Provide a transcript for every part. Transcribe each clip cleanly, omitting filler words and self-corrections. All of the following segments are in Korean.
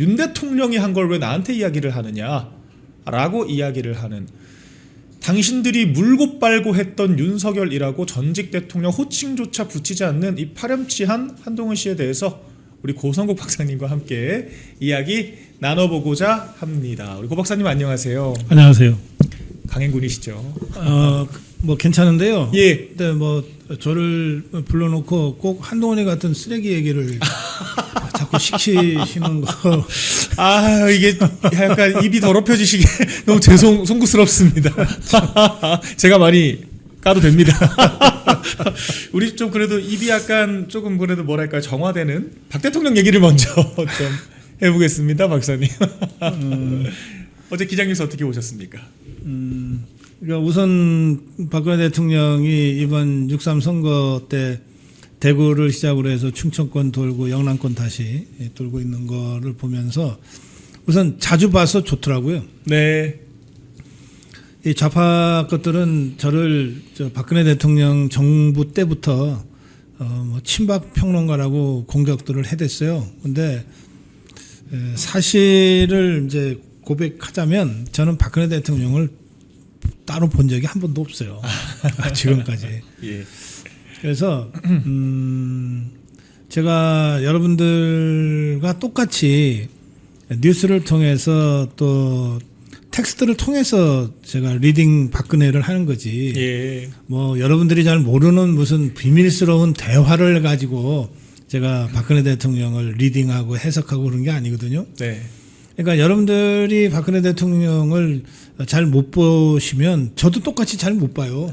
윤 대통령이 한 걸 왜 나한테 이야기를 하느냐라고 이야기를 하는, 당신들이 물고 빨고 했던 윤석열이라고 전직 대통령 호칭조차 붙이지 않는 이 파렴치한 한동훈 씨에 대해서 우리 고성국 박사님과 함께 이야기 나눠보고자 합니다. 우리 고 박사님 안녕하세요. 안녕하세요. 강행군이시죠? 뭐 괜찮은데요. 예. 근데 뭐 저를 불러놓고 꼭 한동훈이 같은 쓰레기 얘기를 자꾸 시키시는 거. 아, 이게 약간 입이 더럽혀지시게 너무 송구스럽습니다. 제가 많이 까도 됩니다. 우리 좀 그래도 입이 약간 조금 그래도 뭐랄까 정화되는 박 대통령 얘기를 먼저 좀 해보겠습니다, 박사님. 어제 기장님께서 어떻게 오셨습니까? 그러니까 우선 박근혜 대통령이 이번 6.3 선거 때 대구를 시작으로 해서 충청권 돌고 영남권 다시 돌고 있는 거를 보면서 우선 자주 봐서 좋더라고요. 네. 이 좌파 것들은 저를 박근혜 대통령 정부 때부터 뭐 친박 평론가라고 공격들을 해댔어요. 근데 사실을 이제 고백하자면 저는 박근혜 대통령을 따로 본 적이 한 번도 없어요. 지금까지. 예. 그래서 제가 여러분들과 똑같이 뉴스를 통해서 또 텍스트를 통해서 제가 리딩 박근혜를 하는 거지. 예. 뭐 여러분들이 잘 모르는 무슨 비밀스러운 대화를 가지고 제가 박근혜 대통령을 리딩하고 해석하고 그런 게 아니거든요. 네. 그러니까 여러분들이 박근혜 대통령을 잘 못 보시면 저도 똑같이 잘 못 봐요.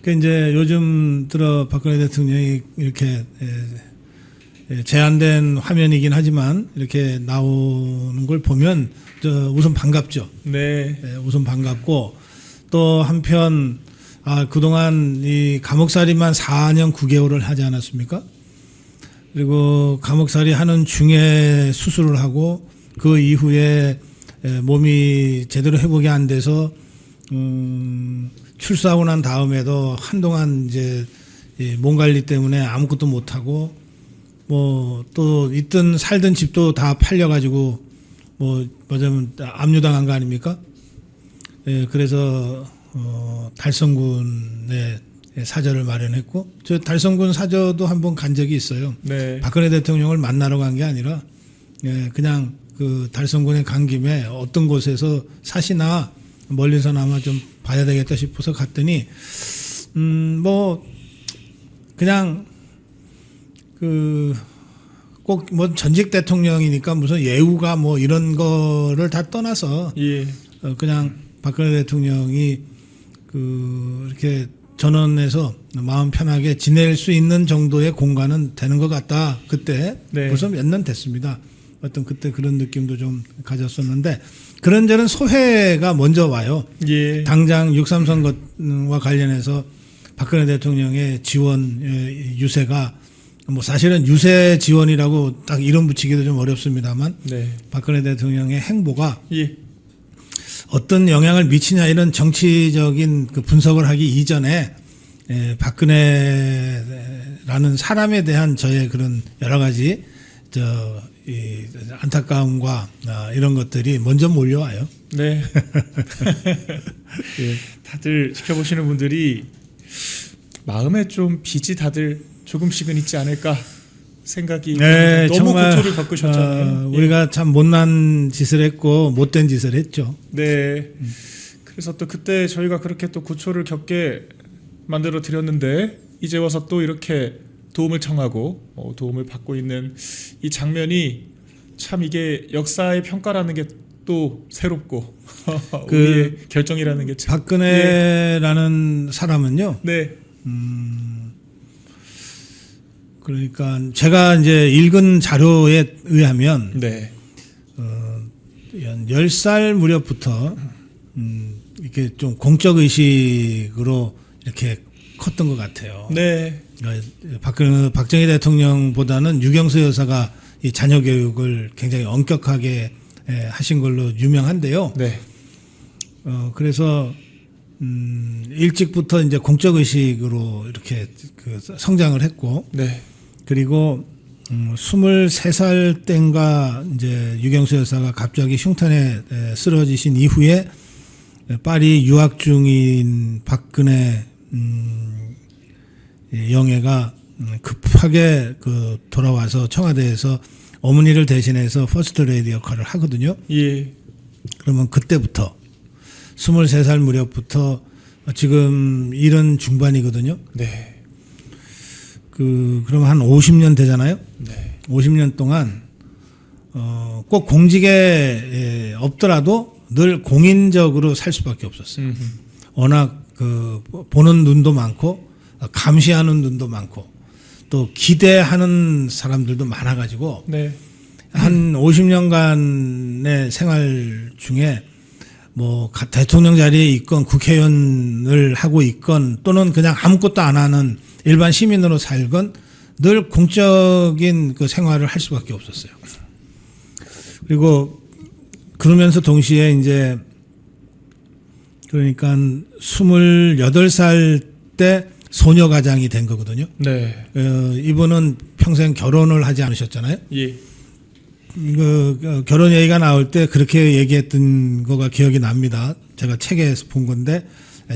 그 이제 요즘 들어 박근혜 대통령이 이렇게 제한된 화면이긴 하지만 이렇게 나오는 걸 보면 우선 반갑죠. 네. 우선 반갑고 또 한편 그동안 이 감옥살이만 4년 9개월을 하지 않았습니까? 그리고 감옥살이 하는 중에 수술을 하고 그 이후에 몸이 제대로 회복이 안 돼서 출소하고 난 다음에도 한동안 이제 몸 관리 때문에 아무것도 못 하고 뭐 또 있던 살던 집도 다 팔려가지고 뭐 뭐냐면 압류당한 거 아닙니까? 그래서 달성군에 사저를 마련했고 저 달성군 사저도 한번 간 적이 있어요. 네. 박근혜 대통령을 만나러 간 게 아니라 그냥 그 달성군에 간 김에 어떤 곳에서 사시나 멀리서나마 좀 봐야 되겠다 싶어서 갔더니 뭐 그냥 그 꼭 뭐 전직 대통령이니까 무슨 예우가 뭐 이런 거를 다 떠나서 예. 그냥 박근혜 대통령이 그 이렇게 전원에서 마음 편하게 지낼 수 있는 정도의 공간은 되는 것 같다. 그때 네. 벌써 몇 년 됐습니다. 어떤 그때 그런 느낌도 좀 가졌었는데 그런저런 소회가 먼저 와요. 예. 당장 6.3 선거와 관련해서 박근혜 대통령의 지원 유세가 뭐 사실은 유세 지원이라고 딱 이름 붙이기도 좀 어렵습니다만 네. 박근혜 대통령의 행보가 예. 어떤 영향을 미치냐 이런 정치적인 그 분석을 하기 이전에 박근혜라는 사람에 대한 저의 그런 여러 가지 이 안타까움과 이런 것들이 먼저 몰려와요. 네. 예. 다들 지켜보시는 분들이 마음에 좀 빚이 다들 조금씩은 있지 않을까 생각이 네, 너무 정말 고초를 겪으셨잖아요. 우리가 참 못난 짓을 했고 못된 짓을 했죠. 네. 그래서 또 그때 저희가 그렇게 또 고초를 겪게 만들어 드렸는데 이제 와서 또 이렇게 도움을 청하고 도움을 받고 있는 이 장면이 참 이게 역사의 평가라는 게 또 새롭고 우리의 결정이라는 게 참. 박근혜라는 사람은요. 네. 그러니까 제가 이제 읽은 자료에 의하면 네. 10살 무렵부터 이렇게 좀 공적 의식으로 이렇게 컸던 것 같아요. 네. 박정희 대통령보다는 유경수 여사가 이 자녀 교육을 굉장히 엄격하게 하신 걸로 유명한데요. 네. 그래서 일찍부터 이제 공적 의식으로 이렇게 그 성장을 했고, 네. 그리고 23살 땐가 이제 유경수 여사가 갑자기 흉탄에 쓰러지신 이후에 파리 유학 중인 박근혜 영예가 급하게 그 돌아와서 청와대에서 어머니를 대신해서 퍼스트 레이디 역할을 하거든요. 예. 그러면 그때부터 23살 무렵부터 지금 70 중반이거든요. 네. 그러면 한 50년 되잖아요. 네. 50년 동안 꼭 공직에 없더라도 늘 공인적으로 살 수밖에 없었어요. 워낙 그 보는 눈도 많고 감시하는 눈도 많고 또 기대하는 사람들도 많아가지고 네. 한 50년간의 생활 중에 뭐 대통령 자리에 있건 국회의원을 하고 있건 또는 그냥 아무것도 안 하는 일반 시민으로 살건 늘 공적인 그 생활을 할 수밖에 없었어요. 그리고 그러면서 동시에 이제 그러니까 28살 때 소녀 가장이 된 거거든요. 네. 이분은 평생 결혼을 하지 않으셨잖아요. 예. 결혼 얘기가 나올 때 그렇게 얘기했던 거가 기억이 납니다. 제가 책에서 본 건데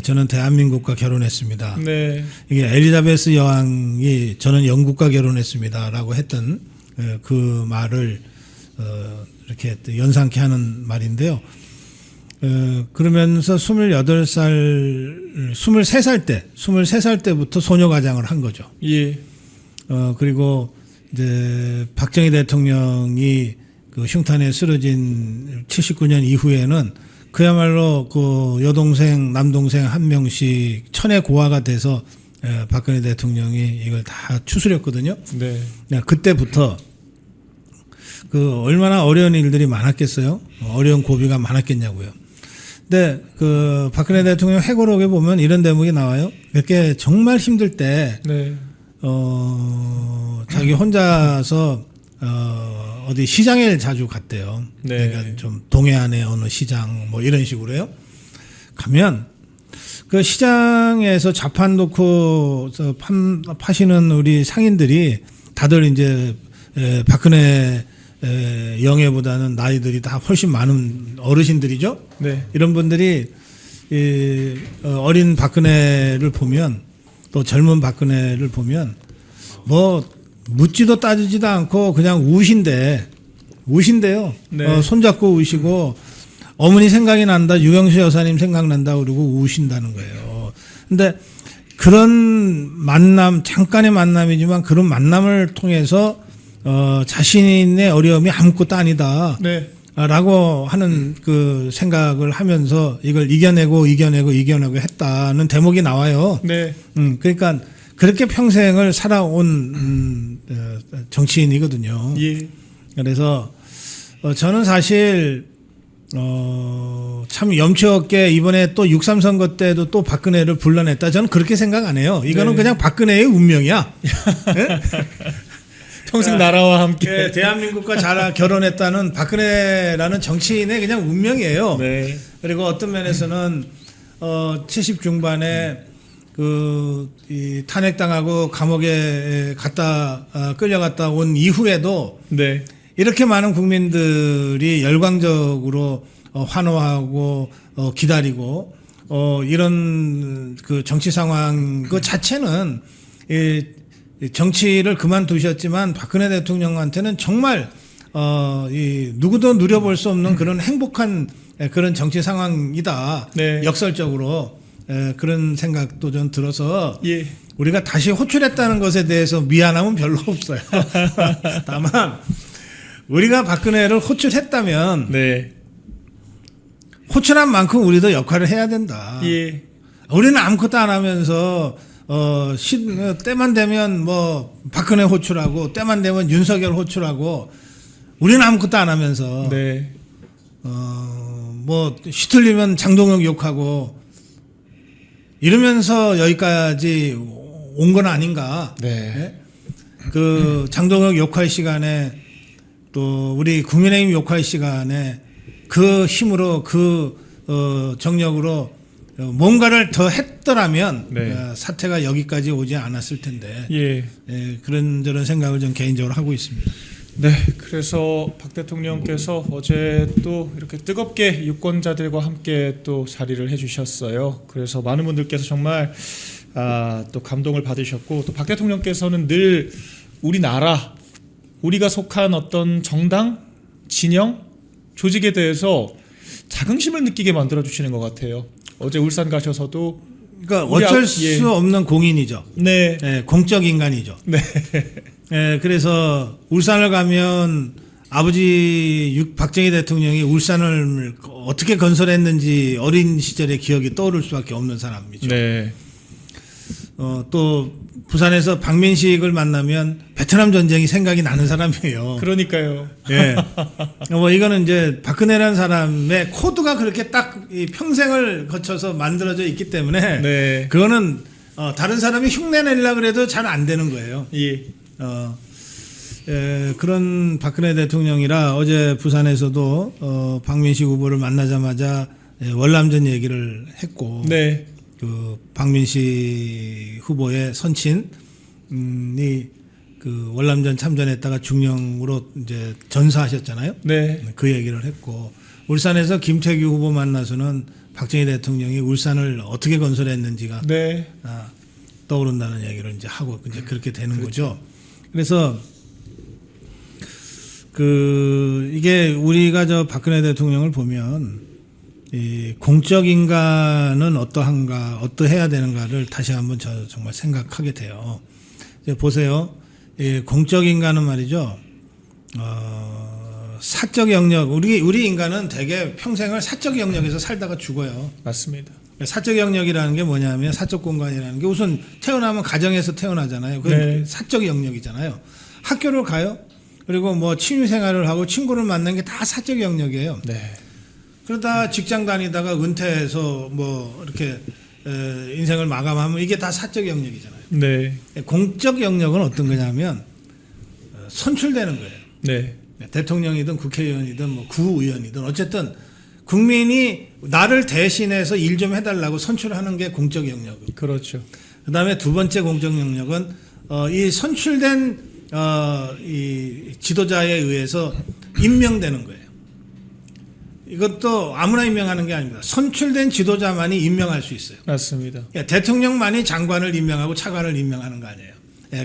저는 대한민국과 결혼했습니다. 네. 이게 엘리자베스 여왕이 저는 영국과 결혼했습니다라고 했던 그 말을 이렇게 연상케 하는 말인데요. 그러면서 23살 때부터 소녀가장을 한 거죠. 예. 그리고 이제 박정희 대통령이 그 흉탄에 쓰러진 79년 이후에는 그야말로 그 여동생, 남동생 한 명씩 천의 고아가 돼서 박근혜 대통령이 이걸 다 추스렸거든요. 네. 그때부터 그 얼마나 어려운 일들이 많았겠어요. 어려운 고비가 많았겠냐고요. 근데 그 박근혜 대통령 회고록에 보면 이런 대목이 나와요. 이렇게 정말 힘들 때 네. 자기 혼자서 어디 시장에 자주 갔대요. 네. 그러니까 좀 동해안의 어느 시장 뭐 이런 식으로요. 가면 그 시장에서 자판 놓고 파시는 우리 상인들이 다들 이제 박근혜 영예보다는 나이들이 다 훨씬 많은 어르신들이죠. 네. 이런 분들이 어린 박근혜를 보면 또 젊은 박근혜를 보면 뭐 묻지도 따지지도 않고 그냥 우신대요. 네. 손잡고 우시고 어머니 생각이 난다, 유경수 여사님 생각난다 그러고 우신다는 거예요. 근데 그런 만남, 잠깐의 만남이지만 그런 만남을 통해서 자신의 어려움이 아무것도 아니다. 네. 라고 하는 그 생각을 하면서 이걸 이겨내고 했다는 대목이 나와요. 네. 그러니까 그렇게 평생을 살아온 정치인이거든요. 예. 그래서 저는 사실 참 염치 없게 이번에 또 6.3 선거 때도 또 박근혜를 불러냈다. 저는 그렇게 생각 안 해요. 이거는 네. 그냥 박근혜의 운명이야. 네? 평생 나라와 함께. 네, 대한민국과 잘 결혼했다는 박근혜라는 정치인의 그냥 운명이에요. 네. 그리고 어떤 면에서는 70 중반에 이 탄핵당하고 감옥에 끌려갔다 온 이후에도 네. 이렇게 많은 국민들이 열광적으로 환호하고 기다리고 이런 그 정치 상황 그 자체는 정치를 그만두셨지만 박근혜 대통령한테는 정말 누구도 누려볼 수 없는 그런 행복한 그런 정치 상황이다. 네. 역설적으로 그런 생각도 좀 들어서 예. 우리가 다시 호출했다는 것에 대해서 미안함은 별로 없어요. 다만 우리가 박근혜를 호출했다면 네. 호출한 만큼 우리도 역할을 해야 된다. 예. 우리는 아무것도 안 하면서 때만 되면 뭐 박근혜 호출하고 때만 되면 윤석열 호출하고 우리는 아무것도 안 하면서 네. 뭐 시틀리면 장동혁 욕하고 이러면서 여기까지 온 건 아닌가. 네. 그 장동혁 욕할 시간에 또 우리 국민의힘 욕할 시간에 그 힘으로 그 정력으로 뭔가를 더 했더라면 네. 사태가 여기까지 오지 않았을 텐데 예. 그런저런 생각을 좀 개인적으로 하고 있습니다. 네, 그래서 박 대통령께서 어제 또 이렇게 뜨겁게 유권자들과 함께 또 자리를 해주셨어요. 그래서 많은 분들께서 정말 또 감동을 받으셨고, 또 박 대통령께서는 늘 우리나라, 우리가 속한 어떤 정당, 진영, 조직에 대해서 자긍심을 느끼게 만들어 주시는 것 같아요. 어제 울산 가셔서도 그러니까 어쩔 예. 수 없는 공인이죠. 네, 공적 인간이죠. 네, 그래서 울산을 가면 아버지 박정희 대통령이 울산을 어떻게 건설했는지 어린 시절의 기억이 떠오를 수밖에 없는 사람이죠. 네, 또 부산에서 박민식을 만나면 베트남 전쟁이 생각이 나는 사람이에요. 그러니까요. 예. 뭐 이거는 이제 박근혜라는 사람의 코드가 그렇게 딱 이 평생을 거쳐서 만들어져 있기 때문에 네, 그거는 다른 사람이 흉내 내려고 그래도 잘 안 되는 거예요. 예, 그런 박근혜 대통령이라 어제 부산에서도 박민식 후보를 만나자마자 월남전 얘기를 했고, 네, 그 박민식 후보의 선친이 그 월남전 참전했다가 중령으로 이제 전사하셨잖아요. 네, 그 얘기를 했고, 울산에서 김태규 후보 만나서는 박정희 대통령이 울산을 어떻게 건설했는지가 네, 떠오른다는 얘기를 이제 하고 이제 그렇게 되는 거죠. 그래서 이게 우리가 저 박근혜 대통령을 보면 이 공적 인간은 어떠한가, 어떠해야 되는가를 다시 한번 정말 생각하게 돼요. 이제 보세요. 이 공적 인간은 말이죠. 사적 영역, 우리 인간은 대개 평생을 사적 영역에서 살다가 죽어요. 맞습니다. 사적 영역이라는 게 뭐냐면, 사적 공간이라는 게 우선 태어나면 가정에서 태어나잖아요. 그건 네. 사적 영역이잖아요. 학교를 가요. 그리고 뭐 취미 생활을 하고 친구를 만나는 게 다 사적 영역이에요. 네, 그러다 직장 다니다가 은퇴해서 뭐 이렇게 인생을 마감하면 이게 다 사적 영역이잖아요. 네, 공적 영역은 어떤 거냐면 선출되는 거예요. 네, 대통령이든 국회의원이든 뭐 구의원이든 어쨌든 국민이 나를 대신해서 일 좀 해달라고 선출하는 게 공적 영역이고, 그렇죠. 그다음에 두 번째 공적 영역은 이 선출된 이 지도자에 의해서 임명되는 거예요. 이것도 아무나 임명하는 게 아닙니다. 선출된 지도자만이 임명할 수 있어요. 맞습니다. 대통령만이 장관을 임명하고 차관을 임명하는 거 아니에요.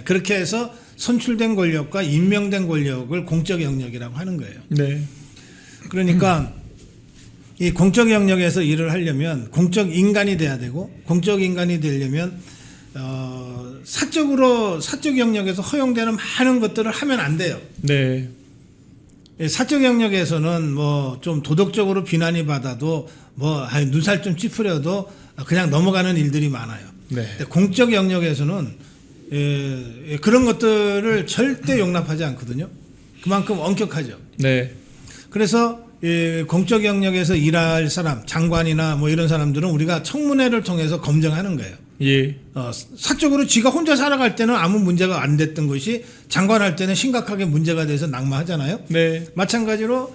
그렇게 해서 선출된 권력과 임명된 권력을 공적 영역이라고 하는 거예요. 네, 그러니까 이 공적 영역에서 일을 하려면 공적 인간이 돼야 되고, 공적 인간이 되려면 사적 영역에서 허용되는 많은 것들을 하면 안 돼요. 네, 사적 영역에서는 뭐 좀 도덕적으로 비난이 받아도 뭐 눈살 좀 찌푸려도 그냥 넘어가는 일들이 많아요. 네, 근데 공적 영역에서는 그런 것들을 절대 용납하지 않거든요. 그만큼 엄격하죠. 네, 그래서 공적 영역에서 일할 사람, 장관이나 뭐 이런 사람들은 우리가 청문회를 통해서 검증하는 거예요. 예, 사적으로 지가 혼자 살아갈 때는 아무 문제가 안 됐던 것이 장관할 때는 심각하게 문제가 돼서 낙마하잖아요. 네, 마찬가지로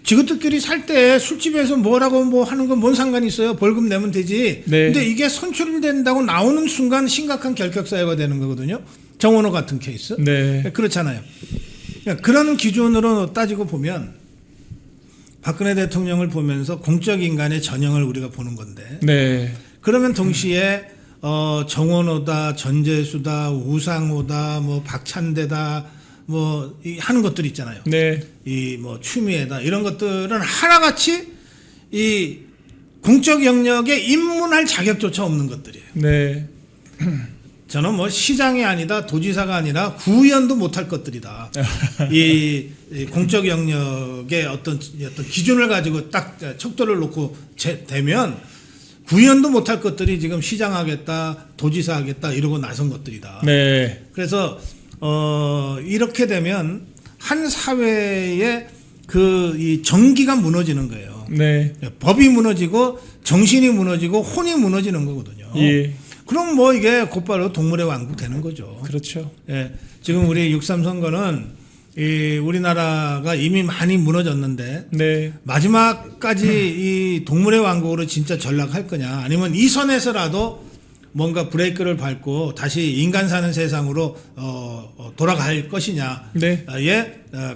지그들끼리 살 때 술집에서 뭐라고 뭐 하는 건 뭔 상관이 있어요. 벌금 내면 되지. 네. 근데 이게 선출된다고 나오는 순간 심각한 결격 사유가 되는 거거든요. 정원호 같은 케이스. 네, 그렇잖아요. 그러니까 그런 기준으로 따지고 보면 박근혜 대통령을 보면서 공적 인간의 전형을 우리가 보는 건데, 네, 그러면 동시에 정원호다, 전재수다, 우상호다, 뭐 박찬대다, 뭐 하는 것들이 있잖아요. 네, 이 뭐 추미애다, 이런 것들은 하나같이 이 공적 영역에 입문할 자격조차 없는 것들이에요. 네, 저는 뭐 시장이 아니다, 도지사가 아니라 구의원도 못할 것들이다. 이 공적 영역의 어떤 기준을 가지고 딱 척도를 놓고 되면 구의원도 못할 것들이 지금 시장하겠다, 도지사 하겠다 이러고 나선 것들이다. 네, 그래서 이렇게 되면 한 사회의 이 정기가 무너지는 거예요. 네, 법이 무너지고 정신이 무너지고 혼이 무너지는 거거든요. 예, 그럼 뭐 이게 곧바로 동물의 왕국 되는 거죠. 그렇죠. 지금 우리 6.3 선거는 우리나라가 이미 많이 무너졌는데 네. 마지막까지 이 동물의 왕국으로 진짜 전락할 거냐, 아니면 이 선에서라도 뭔가 브레이크를 밟고 다시 인간 사는 세상으로 돌아갈 것이냐의 네.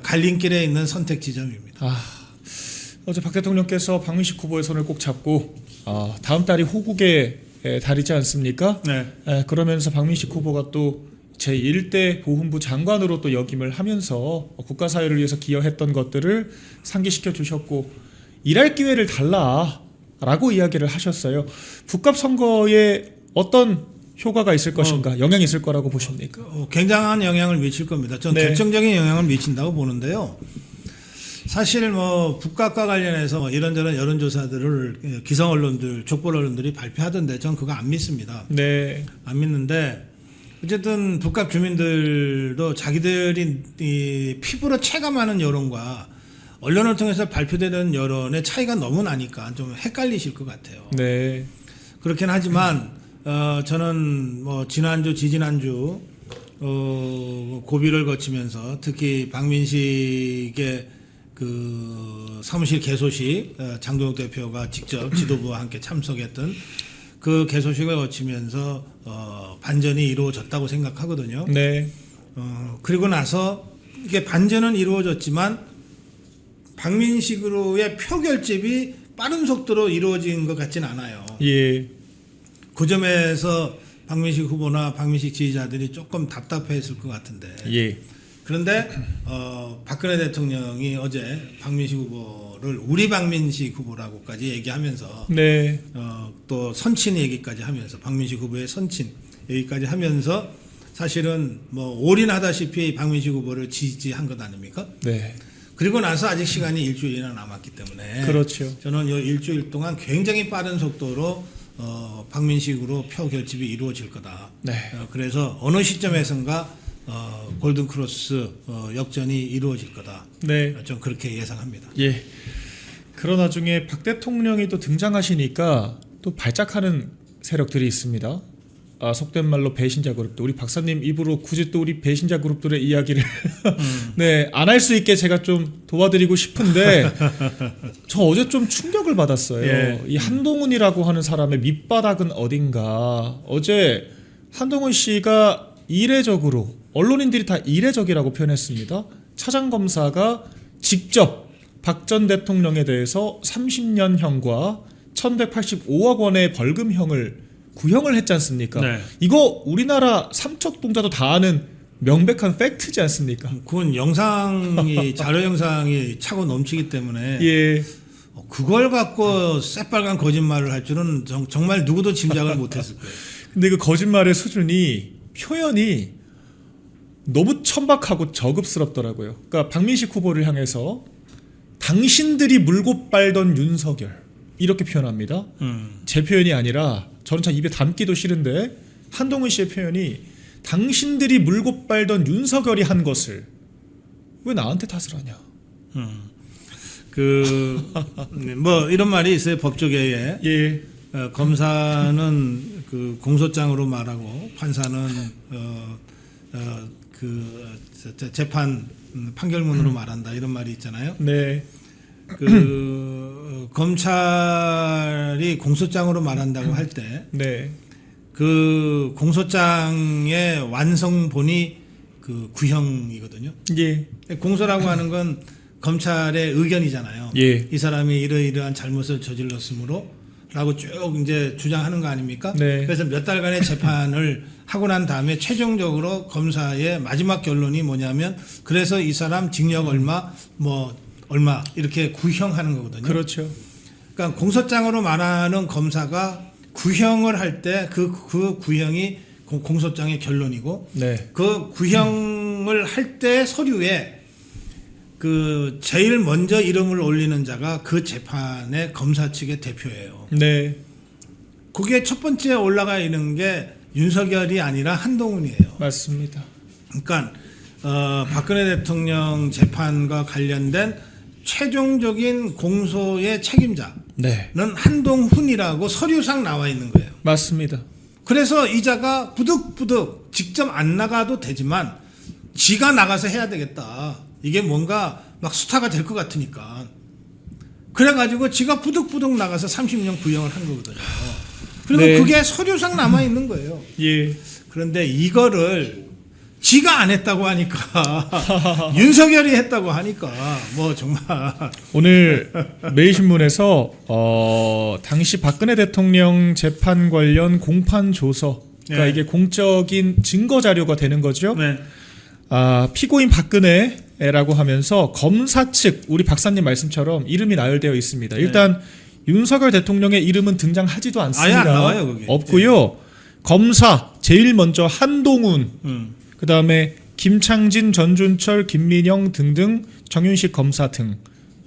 갈림길에 있는 선택 지점입니다. 어제 박 대통령께서 박민식 후보의 손을 꼭 잡고 다음 달이 호국의 달이지 않습니까? 네. 그러면서 박민식 후보가 또 제1대 보훈부 장관으로 또 역임을 하면서 국가 사회를 위해서 기여했던 것들을 상기시켜 주셨고 일할 기회를 달라라고 이야기를 하셨어요. 북갑 선거에 어떤 효과가 있을 것인가, 영향이 있을 거라고 보십니까? 굉장한 영향을 미칠 겁니다. 저는 네. 결정적인 영향을 미친다고 보는데요. 사실 뭐 북각과 관련해서 이런저런 여론조사들을 기성 언론들, 족보 언론들이 발표하던데 전 그거 안 믿습니다. 네. 안 믿는데 어쨌든 북각 주민들도 자기들이 이 피부로 체감하는 여론과 언론을 통해서 발표되는 여론의 차이가 너무 나니까 좀 헷갈리실 것 같아요. 네. 그렇긴 하지만 저는 뭐 지난주 지지난주 고비를 거치면서 특히 박민식의 그 사무실 개소식 장동혁 대표가 직접 지도부와 함께 참석했던 그 개소식을 거치면서 반전이 이루어졌다고 생각하거든요. 네. 그리고 나서 이게 반전은 이루어졌지만 박민식으로의 표결집이 빠른 속도로 이루어진 것 같진 않아요. 예. 그 점에서 박민식 후보나 박민식 지지자들이 조금 답답해했을 것 같은데. 예. 그런데 박근혜 대통령이 어제 박민식 후보를 우리 박민식 후보라고까지 얘기하면서 네. 또 선친 얘기까지 하면서 박민식 후보의 선친 얘기까지 하면서 사실은 뭐 올인하다시피 박민식 후보를 지지한 것 아닙니까? 네. 그리고 나서 아직 시간이 일주일이나 남았기 때문에 그렇죠. 저는 이 일주일 동안 굉장히 빠른 속도로 박민식으로 표 결집이 이루어질 거다. 네. 그래서 어느 시점에선가 골든 크로스 역전이 이루어질 거다. 네. 좀 그렇게 예상합니다. 예. 그러나 중에 박 대통령이 또 등장하시니까 또 발작하는 세력들이 있습니다. 속된 말로 배신자 그룹들. 우리 박사님 입으로 굳이 또 우리 배신자 그룹들의 이야기를 네, 안 할 수 있게 제가 좀 도와드리고 싶은데 저 어제 좀 충격을 받았어요. 예. 이 한동훈이라고 하는 사람의 밑바닥은 어딘가. 어제 한동훈 씨가 이례적으로 언론인들이 다 이례적이라고 표현했습니다. 차장검사가 직접 박 전 대통령에 대해서 30년형과 1185억 원의 벌금형을 구형을 했지 않습니까? 네. 이거 우리나라 삼척동자도 다 아는 명백한 팩트지 않습니까? 그건 영상이 자료 영상이 차고 넘치기 때문에 예. 그걸 갖고 새빨간 거짓말을 할 줄은 정말 누구도 짐작을 못했을 거예요. 근데 그 거짓말의 수준이 표현이 너무 천박하고 저급스럽더라고요. 그러니까 박민식 후보를 향해서 당신들이 물고 빨던 윤석열 이렇게 표현합니다. 제 표현이 아니라 저는 참 입에 담기도 싫은데 한동훈 씨의 표현이 당신들이 물고 빨던 윤석열이 한 것을 왜 나한테 탓을 하냐. 뭐 이런 말이 있어요. 법조계에. 예. 검사는 그 공소장으로 말하고 판사는 재판 판결문으로 말한다 이런 말이 있잖아요. 네. 검찰이 공소장으로 말한다고 할 때 네. 그 공소장의 완성본이 그 구형이거든요. 예. 공소라고 하는 건 검찰의 의견이잖아요. 예. 이 사람이 이러이러한 잘못을 저질렀으므로 라고 쭉 이제 주장하는 거 아닙니까? 네. 그래서 몇 달간의 재판을 하고 난 다음에 최종적으로 검사의 마지막 결론이 뭐냐면 그래서 이 사람 징역 얼마 얼마 이렇게 구형하는 거거든요. 그렇죠. 그러니까 공소장으로 말하는 검사가 구형을 할 때 그 구형이 공소장의 결론이고 네. 그 구형을 할 때 서류에 그 제일 먼저 이름을 올리는 자가 그 재판의 검사 측의 대표예요. 네. 그게 첫 번째 올라가 있는 게 윤석열이 아니라 한동훈이에요. 맞습니다. 그러니까 박근혜 대통령 재판과 관련된 최종적인 공소의 책임자는 네. 한동훈이라고 서류상 나와 있는 거예요. 맞습니다. 그래서 이자가 부득부득 직접 안 나가도 되지만 지가 나가서 해야 되겠다. 이게 뭔가 막 스타가 될 것 같으니까. 그래가지고 지가 부득부득 나가서 30년 구형을 한 거거든요. 그리고 네. 그게 서류상 남아 있는 거예요. 예. 그런데 이거를 지가 안 했다고 하니까 윤석열이 했다고 하니까 뭐 정말 오늘 매일신문에서 당시 박근혜 대통령 재판 관련 공판 조서, 그러니까 네. 이게 공적인 증거 자료가 되는 거죠. 네. 피고인 박근혜라고 하면서 검사 측, 우리 박사님 말씀처럼 이름이 나열되어 있습니다. 일단 윤석열 대통령의 이름은 등장하지도 않습니다. 아예 안 나와요, 그게. 없고요. 검사 제일 먼저 한동훈, 그 다음에 김창진, 전준철, 김민영 등등 정윤식 검사 등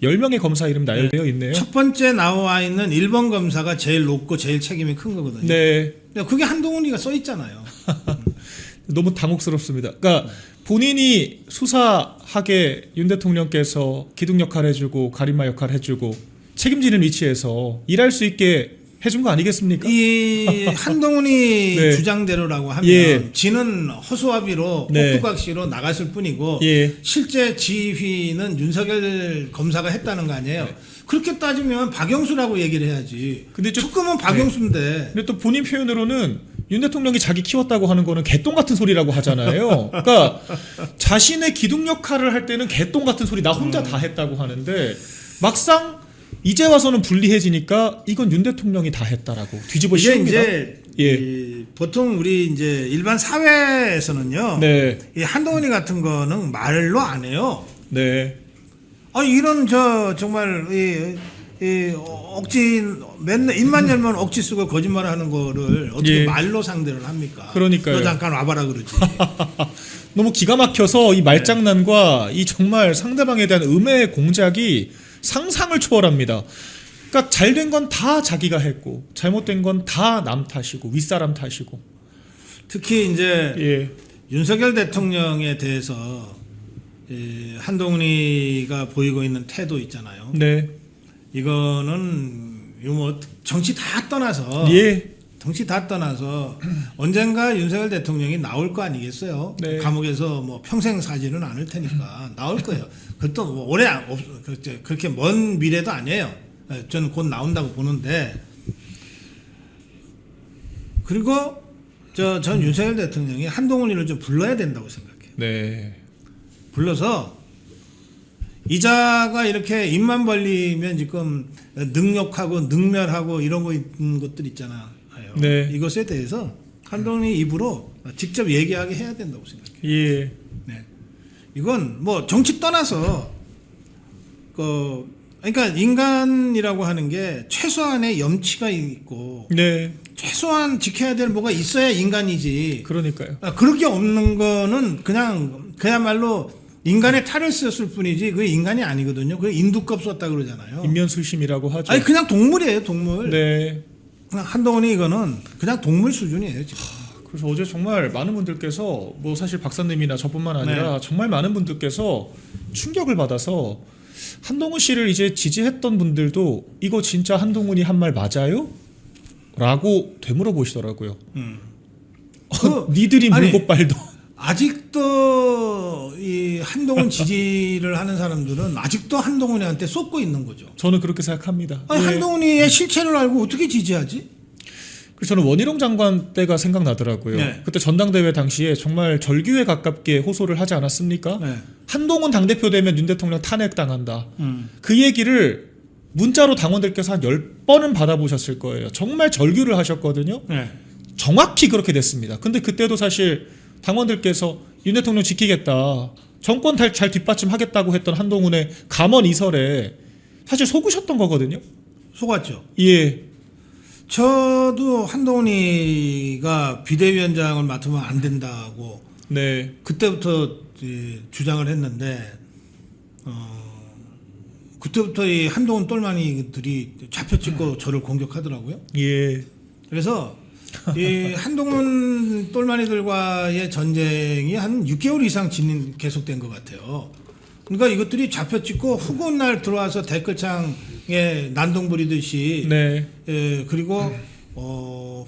10명의 검사 이름 나열되어 있네요. 첫 번째 나와 있는 1번 검사가 제일 높고 제일 책임이 큰 거거든요. 네. 그게 한동훈이가 써 있잖아요. 너무 당혹스럽습니다. 그러니까 본인이 수사하게 윤 대통령께서 기둥 역할 해주고 가림마 역할 해주고 책임지는 위치에서 일할 수 있게 해준 거 아니겠습니까? 이 한동훈이 네. 주장대로라고 하면 예. 지는 허수아비로 네. 꼭두각시로 나갔을 뿐이고 예. 실제 지휘는 윤석열 검사가 했다는 거 아니에요. 그렇게 따지면 박영수라고 얘기를 해야지. 근데 좀- 특검은 박영수인데. 근데 또 본인 표현으로는 윤 대통령이 자기 키웠다고 하는 거는 개똥 같은 소리라고 하잖아요. 그러니까 자신의 기둥 역할을 할 때는 개똥 같은 소리 나 혼자 다 했다고 하는데 막상 이제 와서는 불리해지니까 이건 윤 대통령이 다 했다라고 뒤집어 이게 씌웁니다. 이제 예. 이 보통 우리 이제 일반 사회에서는요. 네, 이 한동훈이 같은 거는 말로 안 해요. 네, 이런 정말 이 억지 맨날 입만 열면 억지 쓰고 거짓말하는 거를 어떻게 예. 말로 상대를 합니까? 그러니까요. 너 잠깐 와봐라 그러지. 너무 기가 막혀서 이 말장난과 이 정말 상대방에 대한 음해 공작이 상상을 초월합니다. 그러니까 잘된 건 다 자기가 했고 잘못된 건 다 남 탓이고 윗사람 탓이고. 특히 이제 예, 윤석열 대통령에 대해서 한동훈이가 보이고 있는 태도 있잖아요. 네, 이거는 뭐 정치 다 떠나서 예, 정치 다 떠나서 언젠가 윤석열 대통령이 나올 거 아니겠어요? 네. 감옥에서 뭐 평생 사지는 않을 테니까 나올 거예요. 그것도 뭐 오래 그렇게 먼 미래도 아니에요. 저는 곧 나온다고 보는데 그리고 전 윤석열 대통령이 한동훈이를 좀 불러야 된다고 생각해요. 네, 불러서 이자가 이렇게 입만 벌리면 지금 능욕하고 능멸하고 이런 거 있는 것들 있잖아요. 네. 이것에 대해서 한동훈이 입으로 직접 얘기하게 해야 된다고 생각해요. 예, 네. 이건 뭐 정치 떠나서 그러니까 인간이라고 하는 게 최소한의 염치가 있고 네, 최소한 지켜야 될 뭐가 있어야 인간이지. 그러니까요. 그런 게 없는 거는 그야말로 인간의 탈을 썼을 뿐이지 그게 인간이 아니거든요. 그게 인두껍 썼다 그러잖아요. 인면술심이라고 하죠. 아니 그냥 동물이에요, 동물. 네. 그냥 한동훈이 이거는 그냥 동물 수준이에요, 지금. 그래서 어제 정말 많은 분들께서 뭐 사실 박사님이나 저뿐만 아니라 정말 많은 분들께서 충격을 받아서 한동훈 씨를 이제 지지했던 분들도 이거 진짜 한동훈이 한 말 맞아요? 라고 되물어 보시더라고요. 니들이 아니, 물고 빨도. 아직도 이 한동훈 지지를 하는 사람들은 아직도 한동훈이한테 쏟고 있는 거죠. 저는 그렇게 생각합니다. 아니, 예. 한동훈이의 실체를 알고 어떻게 지지하지? 그래서 저는 원희룡 장관 때가 생각나더라고요. 네. 그때 전당대회 당시에 정말 절규에 가깝게 호소를 하지 않았습니까? 네. 한동훈 당대표 되면 윤 대통령 탄핵당한다. 그 얘기를 문자로 당원들께서 한 10번은 받아보셨을 거예요. 정말 절규를 하셨거든요. 네. 정확히 그렇게 됐습니다. 근데 그때도 사실 당원들께서 윤 대통령 지키겠다. 정권 잘 뒷받침하겠다고 했던 한동훈의 감언 이설에 사실 속으셨던 거거든요. 속았죠. 예. 저도 한동훈이가 비대위원장을 맡으면 안 된다고 네. 그때부터 주장을 했는데 그때부터 이 한동훈 똘마니들이 잡혀 찍고 저를 공격하더라고요. 예. 그래서 이 한동훈 똘마니들과의 전쟁이 한 6개월 이상 계속된 것 같아요. 그러니까 이것들이 잡혀 찍고 후군 날 들어와서 댓글창에 난동 부리듯이 네. 그리고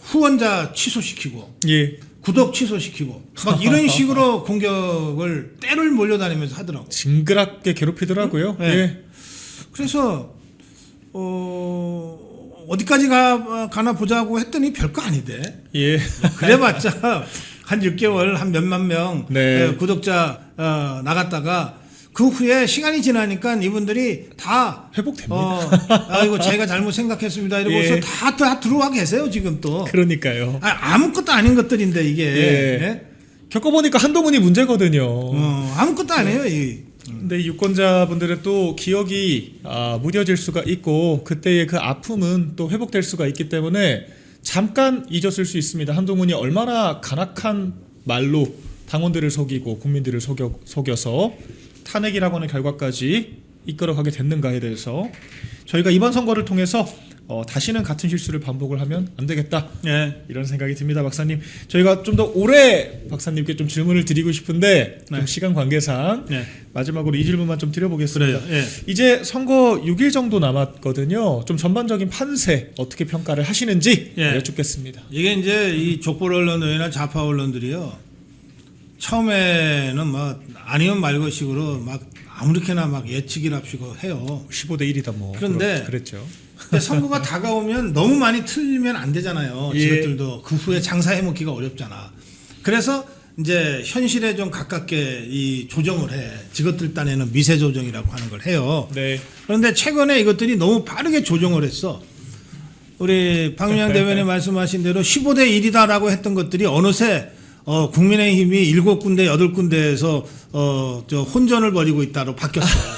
후원자 취소시키고 예. 구독 취소시키고 막 이런 식으로 공격을 때를 몰려다니면서 하더라고. 징그럽게 괴롭히더라고요. 네. 예. 그래서 어디까지 가나 보자고 했더니 별거 아니대. 예. 그래봤자 한 6개월 한 몇만 명 네. 구독자 나갔다가 그 후에 시간이 지나니까 이분들이 다 회복됩니다. 아이고 제가 잘못 생각했습니다 이러고서 예. 다 들어와 계세요 지금 또. 그러니까요. 아무것도 아닌 것들인데 이게 예. 예? 겪어보니까 한동훈이 문제거든요. 아무것도 아니에요. 근데 유권자분들의 또 기억이 무뎌질 수가 있고 그때의 그 아픔은 또 회복될 수가 있기 때문에 잠깐 잊었을 수 있습니다. 한동훈이 얼마나 간악한 말로 당원들을 속이고 국민들을 속여서 탄핵이라고 하는 결과까지 이끌어가게 됐는가에 대해서 저희가 이번 선거를 통해서 다시는 같은 실수를 반복을 하면 안 되겠다. 예. 이런 생각이 듭니다, 박사님. 저희가 좀 더 오래 박사님께 좀 질문을 드리고 싶은데 좀 네. 시간 관계상 네. 마지막으로 이 질문만 좀 드려보겠습니다. 그래요. 예. 이제 선거 6일 정도 남았거든요. 좀 전반적인 판세 어떻게 평가를 하시는지 예. 여쭙겠습니다. 이게 이제 이 족보 언론이나 좌파 언론들이요. 처음에는 막 아니면 말고식으로 막 아무렇게나 막 예측이랍시고 해요. 15대 1이다 뭐. 그런데 그랬죠. 근데 선거가 다가오면 너무 많이 틀리면 안 되잖아요. 예. 지것들도 그 후에 장사해먹기가 어렵잖아. 그래서 이제 현실에 좀 가깝게 이 조정을 해. 지것들 딴에는 미세 조정이라고 하는 걸 해요. 네. 그런데 최근에 이것들이 너무 빠르게 조정을 했어. 우리 박민양 대변인 말씀하신 대로 15대 1이다라고 했던 것들이 어느새 국민의힘이 7군데 8군데에서 저 혼전을 벌이고 있다로 바뀌었어요.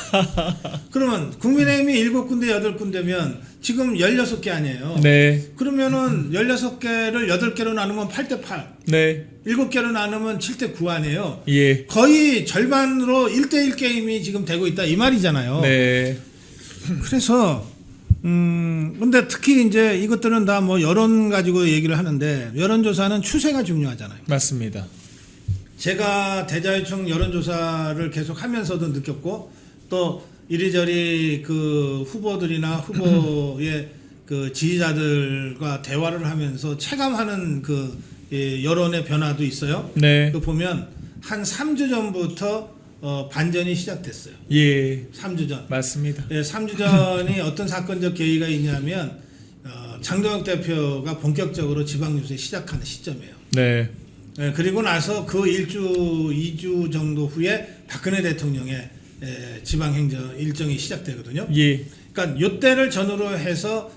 그러면 국민의힘이 7군데 8군데면 지금 16개 아니에요. 네. 그러면은 16개를 8개로 나누면 8대 8. 네. 7개로 나누면 7대 9 아니에요. 예. 거의 절반으로 1대1 게임이 지금 되고 있다 이 말이잖아요. 네. 그래서 근데 특히 이제 이것들은 다 뭐 여론 가지고 얘기를 하는데 여론조사는 추세가 중요하잖아요. 맞습니다. 제가 대자유청 여론조사를 계속 하면서도 느꼈고 또 이리저리 그 후보들이나 후보의 그 지지자들과 대화를 하면서 체감하는 그 여론의 변화도 있어요. 네. 그 보면 한 3주 전부터 반전이 시작됐어요. 예. 3주 전. 맞습니다. 예, 3주 전이 어떤 사건적 계기가 있냐면 장동혁 대표가 본격적으로 지방유세 시작하는 시점이에요. 네. 예, 그리고 나서 그 2주 정도 후에 박근혜 대통령의 지방행정 일정이 시작되거든요. 예. 그러니까 요때를 전후로 해서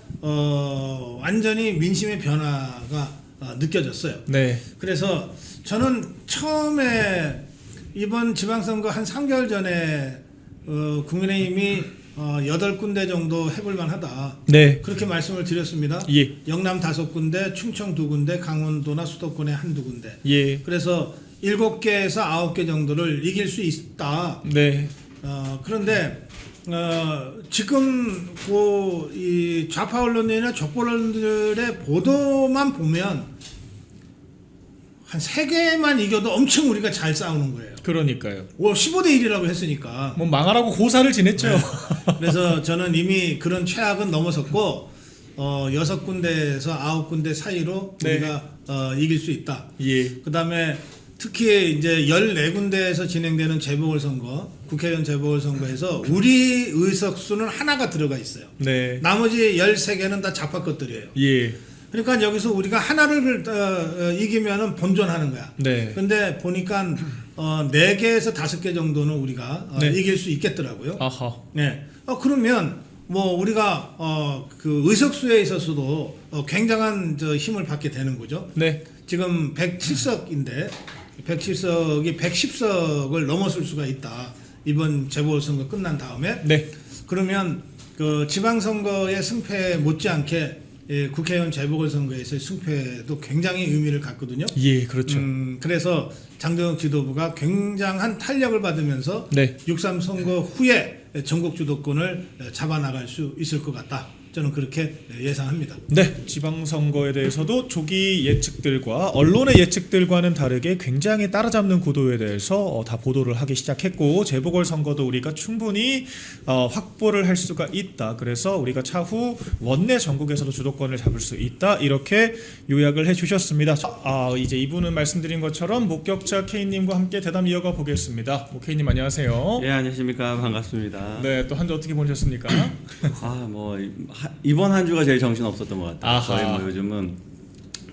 완전히 민심의 변화가 느껴졌어요. 네. 그래서 저는 처음에 이번 지방선거 한 3개월 전에 국민의힘이 8군데 정도 해볼 만하다. 네. 그렇게 말씀을 드렸습니다. 예. 영남 5군데, 충청 2군데, 강원도나 수도권에 한두 군데. 예. 그래서 7개에서 9개 정도를 이길 수 있다. 네. 그런데 지금 이 좌파 언론이나 족보 언론들의 보도만 보면 한 3개만 이겨도 엄청 우리가 잘 싸우는 거예요. 그러니까요. 15대 1이라고 했으니까. 뭐 망하라고 고사를 지냈죠. 네. 그래서 저는 이미 그런 최악은 넘어섰고 6군데에서 9군데 사이로 네. 우리가 이길 수 있다. 예. 그다음에 특히 이제 14군데에서 진행되는 재보궐선거, 국회의원 재보궐선거에서 우리 의석수는 하나가 들어가 있어요. 네. 나머지 13개는 다 좌파 것들이에요. 예. 그러니까 여기서 우리가 하나를 이기면은 본전하는 거야. 네. 근데 보니까 4개에서 5개 정도는 우리가 네. 이길 수 있겠더라고요. 아하. 네. 그러면 뭐 우리가 그 의석수에 있어서도 굉장한 힘을 받게 되는 거죠. 네. 지금 107석인데 107석이 110석을 넘어설 수가 있다. 이번 재보궐선거 끝난 다음에. 네. 그러면 그 지방선거의 승패 못지않게 국회의원 재보궐선거에서의 승패도 굉장히 의미를 갖거든요. 예, 그렇죠. 그래서 장동혁 지도부가 굉장한 탄력을 받으면서 네. 6.3 선거 후에 전국 주도권을 잡아나갈 수 있을 것 같다. 저는 그렇게 예상합니다. 네, 지방선거에 대해서도 조기 예측들과 언론의 예측들과는 다르게 굉장히 따라잡는 구도에 대해서 다 보도를 하기 시작했고, 재보궐선거도 우리가 충분히 확보를 할 수가 있다. 그래서 우리가 차후 원내 전국에서도 주도권을 잡을 수 있다. 이렇게 요약을 해주셨습니다. 이제 이분은 말씀드린 것처럼 목격자 K님과 함께 대담 이어가 보겠습니다. K님 안녕하세요. 예, 안녕하십니까. 반갑습니다. 네, 또 한 주 어떻게 보내셨습니까? 이번 한 주가 제일 정신 없었던 것 같아요. 아하. 거의 뭐 요즘은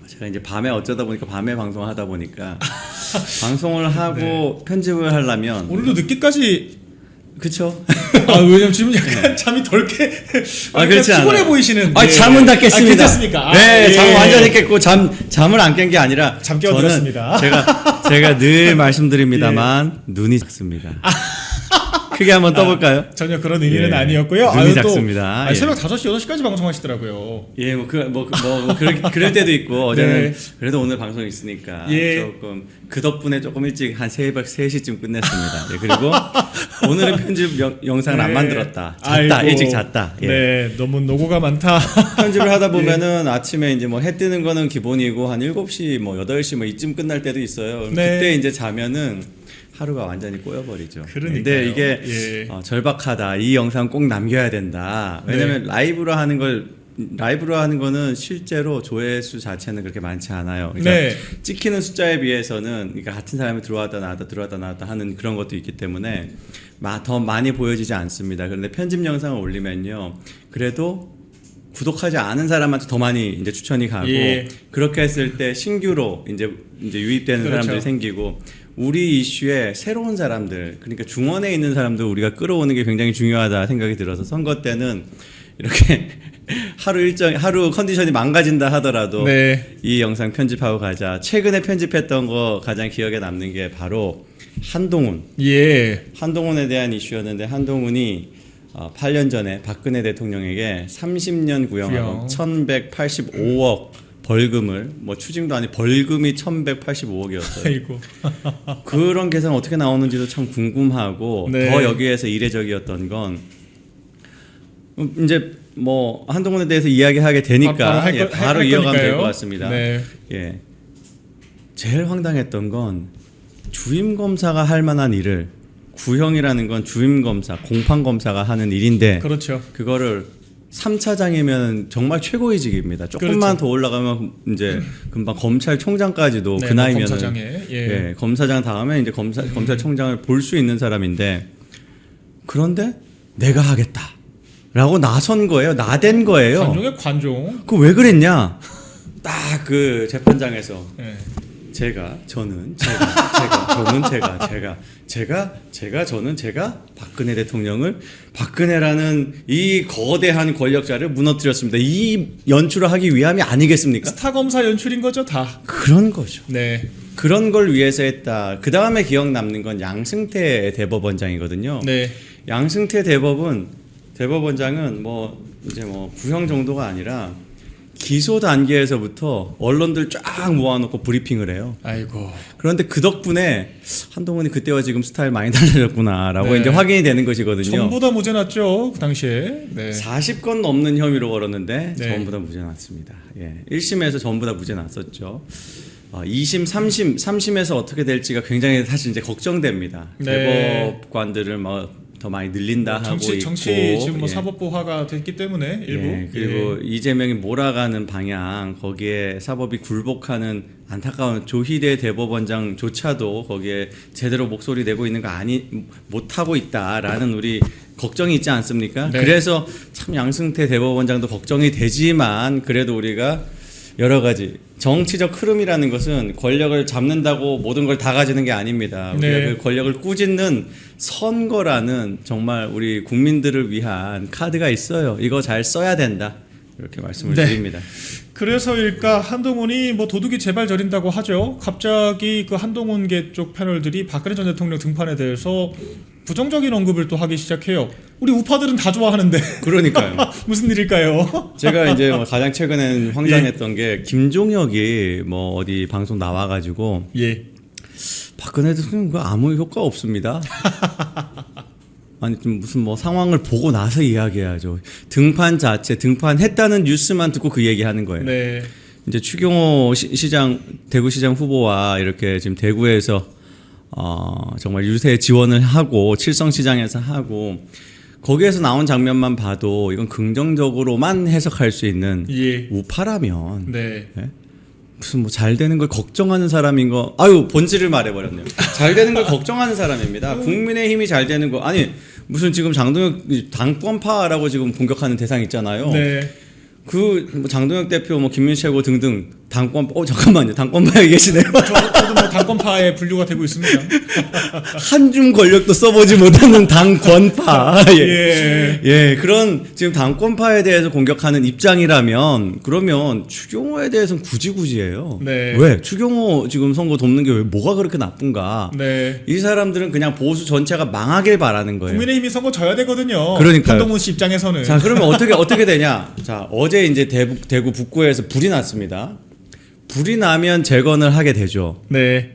제가 이제 밤에 어쩌다 보니까 밤에 방송을 하다 보니까 방송을 하고 편집을 하려면 오늘도 늦게까지 그쵸? 왜냐면 지금 약간 잠이 덜 깨. 그렇지 피곤해 않아요. 보이시는. 잠은 다 깼습니다. 괜찮습니까? 네, 예. 잠 완전히 깼고 잠을 안 깬 게 아니라 잠 깨어들었습니다. 제가 늘 말씀드립니다만 눈이 작습니다. 크게 한번 떠볼까요? 전혀 그런 의미는 예. 아니었고요. 눈이 작습니다. 예. 새벽 5시, 8시까지 방송하시더라고요. 예, 그럴 때도 있고, 어제는 네. 그래도 오늘 방송이 있으니까 예. 조금, 그 덕분에 조금 일찍 한 새벽 3시쯤 끝냈습니다. 예, 그리고 오늘은 편집 영상을 안 만들었다. 잤다, 아이고. 일찍 잤다. 예. 네, 너무 노고가 많다. 편집을 하다 보면은 아침에 이제 뭐 해 뜨는 거는 기본이고, 한 7시, 뭐 8시 뭐 이쯤 끝날 때도 있어요. 네. 그때 이제 자면은 하루가 완전히 꼬여버리죠. 그러니까요. 근데 이게 예. 절박하다. 이 영상 꼭 남겨야 된다. 왜냐면 라이브로 하는 거는 실제로 조회수 자체는 그렇게 많지 않아요. 그러니까 네. 찍히는 숫자에 비해서는 그러니까 같은 사람이 들어왔다 나왔다 하는 그런 것도 있기 때문에 더 많이 보여지지 않습니다. 그런데 편집 영상을 올리면요, 그래도 구독하지 않은 사람한테 더 많이 이제 추천이 가고, 예. 그렇게 했을 때 신규로 이제 유입되는 그렇죠. 사람들이 생기고, 우리 이슈에 새로운 사람들, 그러니까 중원에 있는 사람들 우리가 끌어오는 게 굉장히 중요하다 생각이 들어서, 선거 때는 이렇게 하루 컨디션이 망가진다 하더라도 네. 이 영상 편집하고 가자. 최근에 편집했던 거 가장 기억에 남는 게 바로 한동훈에 대한 이슈였는데, 한동훈이 8년 전에 박근혜 대통령에게 30년 구형하고 1185억 벌금을, 뭐 추징도 아니 벌금이 1185억이었어요. 아이고. 그런 계산 어떻게 나오는지도 참 궁금하고, 네. 더 여기에서 이례적이었던 건 이제 뭐 한동훈에 대해서 이야기하게 되니까 바로 이어가면 될 것 같습니다. 네. 예, 제일 황당했던 건 주임 검사가 할 만한 일을, 구형이라는 건 주임 검사, 공판 검사가 하는 일인데, 그렇죠. 그거를 3차장이면 정말 최고위직입니다. 조금만 그렇죠. 더 올라가면 이제 금방 검찰총장까지도 네, 그 나이면은 검사장에. 예. 검사장 다음에 이제 검찰총장을 볼 수 있는 사람인데, 그런데 내가 하겠다라고 나선 거예요. 나댄 거예요. 관종의 관종. 그 왜 그랬냐? 딱 그 재판장에서 예. 저는 제가 박근혜 대통령을, 박근혜라는 이 거대한 권력자를 무너뜨렸습니다. 이 연출을 하기 위함이 아니겠습니까? 스타 검사 연출인 거죠, 다. 그런 거죠. 네. 그런 걸 위해서 했다. 그 다음에 기억 남는 건 양승태 대법원장이거든요. 네. 양승태 대법원장은 뭐 이제 뭐 구형 정도가 아니라 기소 단계에서부터 언론들 쫙 모아놓고 브리핑을 해요. 아이고. 그런데 그 덕분에 한동훈이 그때와 지금 스타일 많이 달라졌구나라고 네. 이제 확인이 되는 것이거든요. 전부 다 무죄 났죠, 그 당시에. 네. 40건 넘는 혐의로 걸었는데 네. 전부 다 무죄 났습니다. 예. 1심에서 전부 다 무죄 났었죠. 2심, 3심에서 어떻게 될지가 굉장히 사실 이제 걱정됩니다. 네. 대법관들을 뭐 더 많이 늘린다 하고 정치 있고, 지금 뭐 예. 사법부화가 됐기 때문에 일부. 예, 그리고 이재명이 몰아가는 방향, 거기에 사법이 굴복하는 안타까운 조희대 대법원장조차도 거기에 제대로 목소리 내고 있는 거 못하고 있다라는 우리 걱정이 있지 않습니까? 네. 그래서 참 양승태 대법원장도 걱정이 되지만, 그래도 우리가 여러 가지 정치적 흐름이라는 것은 권력을 잡는다고 모든 걸 다 가지는 게 아닙니다. 우리가 네. 그 권력을 꾸짖는 선거라는 정말 우리 국민들을 위한 카드가 있어요. 이거 잘 써야 된다. 이렇게 말씀을 네. 드립니다. 그래서일까 한동훈이 뭐 도둑이 제발 저린다고 하죠. 갑자기 그 한동훈계 쪽 패널들이 박근혜 전 대통령 등판에 대해서 부정적인 언급을 또 하기 시작해요. 우리 우파들은 다 좋아하는데. 그러니까요. 무슨 일일까요? 제가 이제 뭐 가장 최근엔 황당했던 게, 김종혁이 뭐 어디 방송 나와가지고, 예. 박근혜 대통령 그거 아무 효과 없습니다. 아니 좀 무슨 뭐 상황을 보고 나서 이야기해야죠. 등판 자체 등판했다는 뉴스만 듣고 그 얘기하는 거예요. 네. 이제 추경호 시장 대구시장 후보와 이렇게 지금 대구에서 정말 유세 지원을 하고 칠성시장에서 하고 거기에서 나온 장면만 봐도 이건 긍정적으로만 해석할 수 있는 예. 우파라면 네. 무슨 뭐 잘 되는 걸 걱정하는 사람인 거 아유 본질을 말해버렸네요. 잘 되는 걸 걱정하는 사람입니다. 국민의힘이 잘 되는 거 아니 무슨 지금 장동혁 당권파라고 지금 공격하는 대상 있잖아요. 네. 그 장동혁 대표 뭐 김민수 최고 등등 당권 잠깐만요 당권파에 계시네요. 저도 뭐 당권파에 분류가 되고 있습니다. 한 줌 권력도 써보지 못하는 당권파. 예. 예, 그런 지금 당권파에 대해서 공격하는 입장이라면 그러면 추경호에 대해서는 굳이해요. 네. 왜 추경호 지금 선거 돕는 게 왜 뭐가 그렇게 나쁜가? 네. 이 사람들은 그냥 보수 전체가 망하길 바라는 거예요. 국민의힘이 선거 져야 되거든요. 그러니까요. 한동훈 씨 입장에서는. 자, 그러면 어떻게 되냐? 자, 어제 이제 대구 북구에서 불이 났습니다. 불이 나면 재건을 하게 되죠. 네.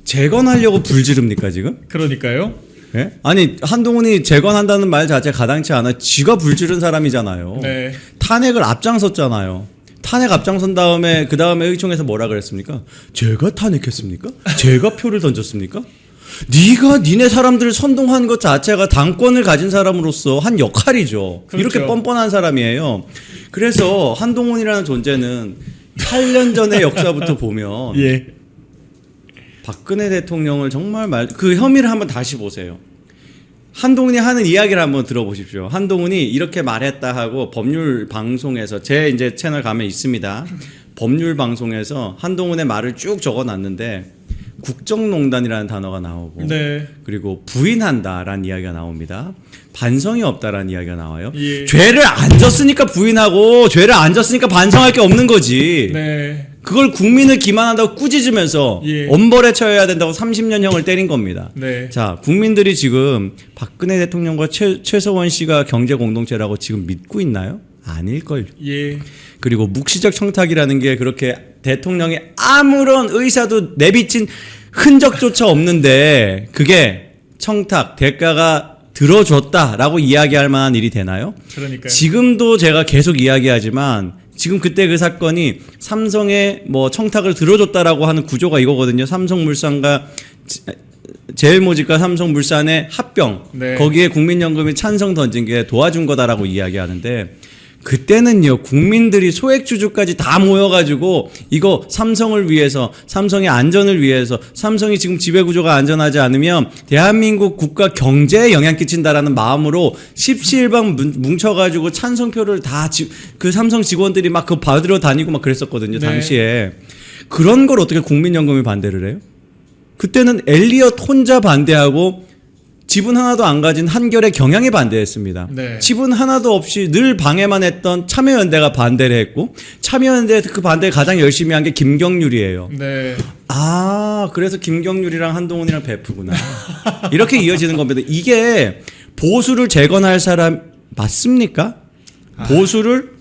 재건하려고 불 지릅니까 지금? 그러니까요. 예? 아니 한동훈이 재건한다는 말 자체 가당치 않아. 지가 불 지른 사람이잖아요. 네. 탄핵을 앞장섰잖아요. 탄핵 앞장선 다음에 그 다음에 의총에서 뭐라 그랬습니까? 제가 탄핵했습니까? 제가 표를 던졌습니까? 네가 니네 사람들을 선동한 것 자체가 당권을 가진 사람으로서 한 역할이죠. 그렇죠. 이렇게 뻔뻔한 사람이에요. 그래서 한동훈이라는 존재는 8년 전의 역사부터 보면 예. 박근혜 대통령을 정말 그 혐의를 한번 다시 보세요. 한동훈이 하는 이야기를 한번 들어보십시오. 한동훈이 이렇게 말했다 하고 법률 방송에서 제 이제 채널 가면 있습니다. 법률 방송에서 한동훈의 말을 쭉 적어놨는데 국정농단이라는 단어가 나오고 네. 그리고 부인한다라는 이야기가 나옵니다. 반성이 없다라는 이야기가 나와요. 예. 죄를 안 졌으니까 부인하고 죄를 안 졌으니까 반성할 게 없는 거지. 네. 그걸 국민을 기만한다고 꾸짖으면서 예. 엄벌에 처해야 된다고 30년형을 때린 겁니다. 네. 자, 국민들이 지금 박근혜 대통령과 최서원 씨가 경제 공동체라고 지금 믿고 있나요? 아닐걸요. 예. 그리고 묵시적 청탁이라는 게 그렇게 대통령이 아무런 의사도 내비친 흔적조차 없는데 그게 청탁, 대가가 들어줬다라고 이야기할 만한 일이 되나요? 그러니까요. 지금도 제가 계속 이야기하지만 지금 그때 그 사건이 삼성에 뭐 청탁을 들어줬다라고 하는 구조가 이거거든요. 삼성물산과 제일모직과 삼성물산의 합병 네. 거기에 국민연금이 찬성 던진 게 도와준 거다라고 이야기하는데 그때는요 국민들이 소액주주까지 다 모여가지고 이거 삼성을 위해서 삼성의 안전을 위해서 삼성이 지금 지배구조가 안전하지 않으면 대한민국 국가 경제에 영향 끼친다라는 마음으로 십시일반 뭉쳐가지고 찬성표를 다 그 삼성 직원들이 막 그거 받으러 다니고 막 그랬었거든요. 네. 당시에 그런 걸 어떻게 국민연금이 반대를 해요? 그때는 엘리엇 혼자 반대하고 지분 하나도 안 가진 한결의 경향에 반대했습니다. 네. 지분 하나도 없이 늘 방해만 했던 참여연대가 반대를 했고 참여연대 그 반대에 가장 열심히 한 게 김경률이에요. 네. 아 그래서 김경률이랑 한동훈이랑 베프구나. 이렇게 이어지는 겁니다. 이게 보수를 재건할 사람 맞습니까? 보수를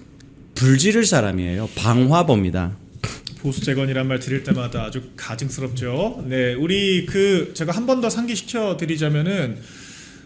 불지를 사람이에요. 방화범이다. 보수 재건이란 말 드릴 때마다 아주 가증스럽죠. 네, 우리 제가 한 번 더 상기시켜 드리자면은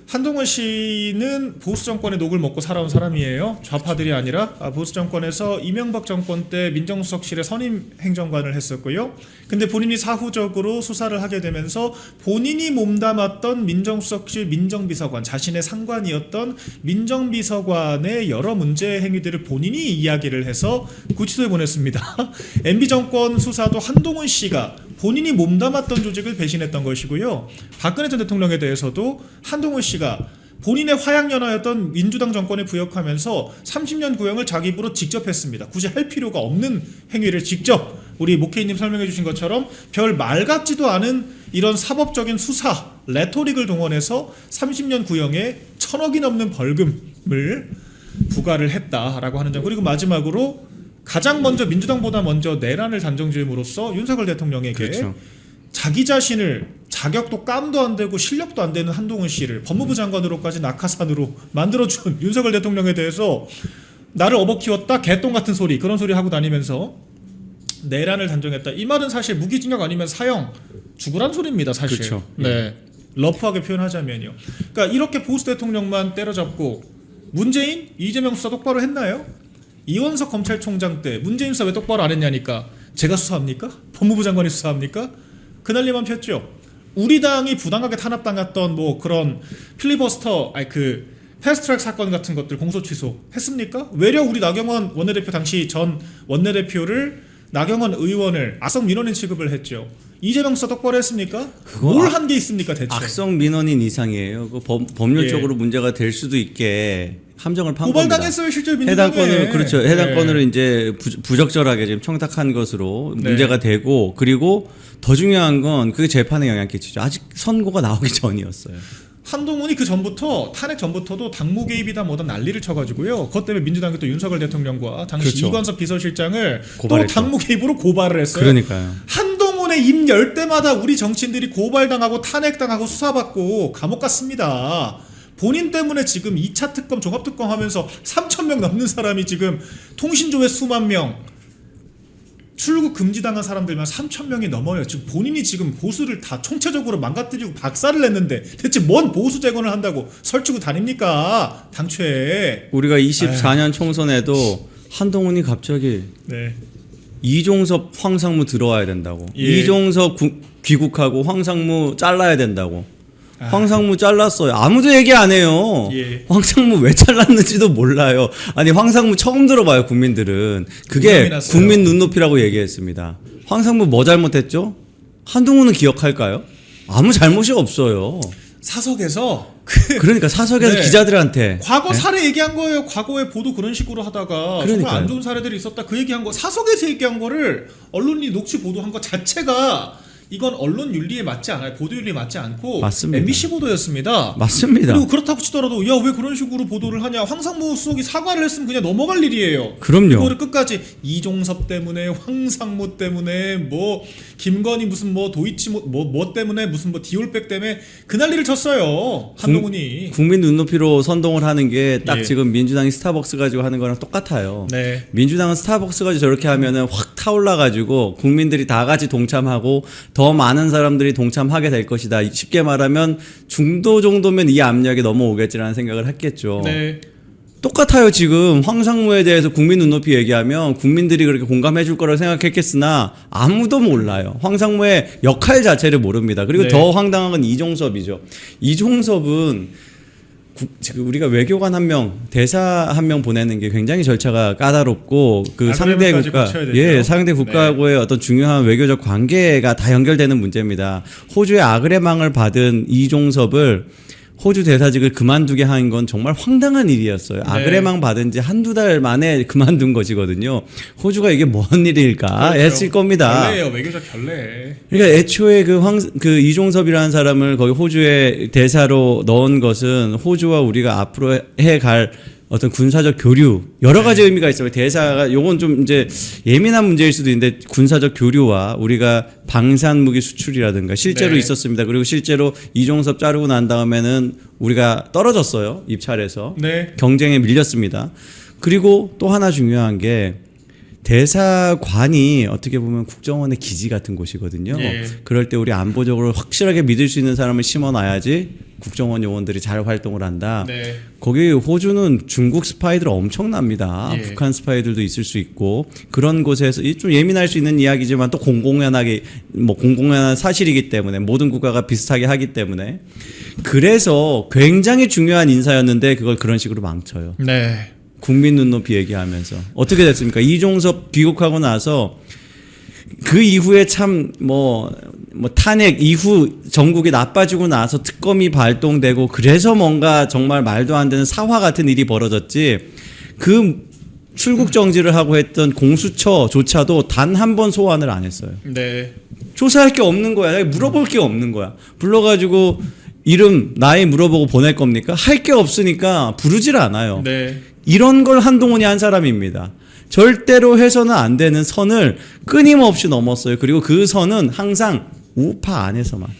한동훈 씨는 보수 정권의 녹을 먹고 살아온 사람이에요. 좌파들이 아니라 보수 정권에서 이명박 정권 때 민정수석실의 선임 행정관을 했었고요. 근데 본인이 사후적으로 수사를 하게 되면서 본인이 몸담았던 민정수석실 민정비서관, 자신의 상관이었던 민정비서관의 여러 문제 행위들을 본인이 이야기를 해서 구치소에 보냈습니다. MB 정권 수사도 한동훈 씨가 본인이 몸담았던 조직을 배신했던 것이고요. 박근혜 전 대통령에 대해서도 한동훈 씨가 본인의 화양연화였던 민주당 정권에 부역하면서 30년 구형을 자기 입으로 직접 했습니다. 굳이 할 필요가 없는 행위를 직접 우리 목회인님 설명해 주신 것처럼 별 말 같지도 않은 이런 사법적인 수사, 레토릭을 동원해서 30년 구형에 1,000억이 넘는 벌금을 부과를 했다라고 하는 점. 그리고 마지막으로 가장 먼저 민주당보다 먼저 내란을 단정지음으로써 윤석열 대통령에게 그렇죠. 자기 자신을 자격도 깜도 안 되고 실력도 안 되는 한동훈 씨를 법무부 장관으로까지 낙하산으로 만들어준 윤석열 대통령에 대해서 나를 업어키웠다 개똥 같은 소리 그런 소리 하고 다니면서 내란을 단정했다. 이 말은 사실 무기징역 아니면 사형 죽으란 소리입니다. 사실. 그렇죠. 네. 러프하게 표현하자면요. 그러니까 이렇게 보수 대통령만 때려잡고 문재인, 이재명 수사 똑바로 했나요? 이원석 검찰총장 때 문재인 수사 왜 똑바로 안 했냐니까 제가 수사합니까? 법무부 장관이 수사합니까? 그 난리만 폈죠. 우리 당이 부당하게 탄압당했던 뭐 그런 필리버스터 그 패스트트랙 사건 같은 것들 공소 취소 했습니까? 외려 우리 나경원 원내대표 당시 전 원내대표를 나경원 의원을 악성 민원인 취급을 했죠. 이재명 수사 똑바로 했습니까? 뭘 한 게 있습니까 대체? 악성 민원인 이상이에요. 그 법률적으로 문제가 될 수도 있게 함정을 판 겁니다. 고발당했어요 실제 민주당에. 해당 건으로 그렇죠. 해당 건으로 이제 부적절하게 지금 청탁한 것으로 문제가 되고 그리고 더 중요한 건 그게 재판에 영향 끼치죠. 아직 선고가 나오기 전이었어요. 한동훈이 그 전부터 탄핵 전부터도 당무 개입이다 뭐다 난리를 쳐가지고요. 그것 때문에 민주당이 또 윤석열 대통령과 당시 그렇죠. 이관섭 비서실장을 고발했죠. 또 당무 개입으로 고발을 했어요. 그러니까요. 한동훈의 입 열 때마다 우리 정치인들이 고발당하고 탄핵당하고 수사받고 감옥 갔습니다. 본인 때문에 지금 2차 특검 종합특검 하면서 3,000명 넘는 사람이 지금 통신조회 수만 명 출국 금지당한 사람들만 3,000명이 넘어요. 지금 본인이 지금 보수를 다 총체적으로 망가뜨리고 박살을 냈는데 대체 뭔 보수 재건을 한다고 설치고 다닙니까? 당초에. 우리가 24년 총선에도 한동훈이 갑자기 네. 이종섭 황상무 들어와야 된다고. 예. 이종섭 귀국하고 황상무 잘라야 된다고. 황상무 잘랐어요. 아무도 얘기 안 해요. 예. 황상무 왜 잘랐는지도 몰라요. 아니 황상무 처음 들어봐요 국민들은. 그게 부담이 났어요. 국민 눈높이라고 얘기했습니다. 황상무 뭐 잘못했죠? 한동훈은 기억할까요? 아무 잘못이 없어요. 사석에서 그러니까 사석에서 네. 기자들한테 과거 사례 얘기한 거예요. 과거에 보도 그런 식으로 하다가 정말 그러니까요. 안 좋은 사례들이 있었다. 그 얘기한 거 사석에서 얘기한 거를 언론이 녹취 보도한 것 자체가 이건 언론 윤리에 맞지 않아요. 보도 윤리에 맞지 않고 맞습니다. MBC 보도였습니다. 맞습니다. 그리고 그렇다고 치더라도 야 왜 그런 식으로 보도를 하냐. 황상무 수석이 사과를 했으면 그냥 넘어갈 일이에요. 그럼요. 이거를 끝까지 이종섭 때문에 황상무 때문에 뭐 김건희 무슨 뭐 도이치 뭐 때문에 무슨 뭐 디올백 때문에 그 난리를 쳤어요. 한동훈이. 국민 눈높이로 선동을 하는 게 딱 예. 지금 민주당이 스타벅스 가지고 하는 거랑 똑같아요. 네. 민주당은 스타벅스 가지고 저렇게 하면은 확 타올라가지고 국민들이 다 같이 동참하고 더 많은 사람들이 동참하게 될 것이다. 쉽게 말하면 중도 정도면 이 압력이 넘어오겠지라는 생각을 했겠죠. 네. 똑같아요. 지금 황상무에 대해서 국민 눈높이 얘기하면 국민들이 그렇게 공감해 줄 거라고 생각했겠으나 아무도 몰라요. 황상무의 역할 자체를 모릅니다. 그리고 네. 더 황당한 건 이종섭이죠. 이종섭은 지금 우리가 외교관 한 명, 대사 한 명 보내는 게 굉장히 절차가 까다롭고 그 상대 아그레멘트까지 국가, 거쳐야 되죠. 예, 상대 국가하고의 어떤 중요한 외교적 관계가 다 연결되는 문제입니다. 호주의 아그레망을 받은 이종섭을 호주 대사직을 그만두게 한 건 정말 황당한 일이었어요. 아그레망 받은 지 한두 달 만에 그만둔 것이거든요. 호주가 이게 뭔 일일까 그렇죠. 했을 겁니다. 결례예요. 외교적 결례. 그러니까 애초에 그 이종섭이라는 사람을 거기 호주의 대사로 넣은 것은 호주와 우리가 앞으로 해갈 어떤 군사적 교류 여러 가지 의미가 있어요. 대사가 요건 좀 이제 예민한 문제일 수도 있는데 군사적 교류와 우리가 방산 무기 수출이라든가 실제로 네. 있었습니다. 그리고 실제로 이종섭 자르고 난 다음에는 우리가 떨어졌어요. 입찰에서 네. 경쟁에 밀렸습니다. 그리고 또 하나 중요한 게 대사관이 어떻게 보면 국정원의 기지 같은 곳이거든요. 예. 그럴 때 우리 안보적으로 확실하게 믿을 수 있는 사람을 심어놔야지 국정원 요원들이 잘 활동을 한다. 네. 거기 호주는 중국 스파이들 엄청납니다. 예. 북한 스파이들도 있을 수 있고 그런 곳에서 좀 예민할 수 있는 이야기지만 또 공공연한 사실이기 때문에 모든 국가가 비슷하게 하기 때문에 그래서 굉장히 중요한 인사였는데 그걸 그런 식으로 망쳐요. 네. 국민 눈높이 얘기하면서 어떻게 됐습니까? 이종섭 귀국하고 나서 그 이후에 참 탄핵 이후 전국이 나빠지고 나서 특검이 발동되고 그래서 뭔가 정말 말도 안 되는 사화 같은 일이 벌어졌지 그 출국 정지를 하고 했던 공수처조차도 단 한 번 소환을 안 했어요. 네. 조사할 게 없는 거야. 물어볼 게 없는 거야. 불러가지고 이름 나이 물어보고 보낼 겁니까? 할 게 없으니까 부르질 않아요. 네. 이런 걸 한동훈이 한 사람입니다. 절대로 해서는 안 되는 선을 끊임없이 넘었어요. 그리고 그 선은 항상 우파 안에서만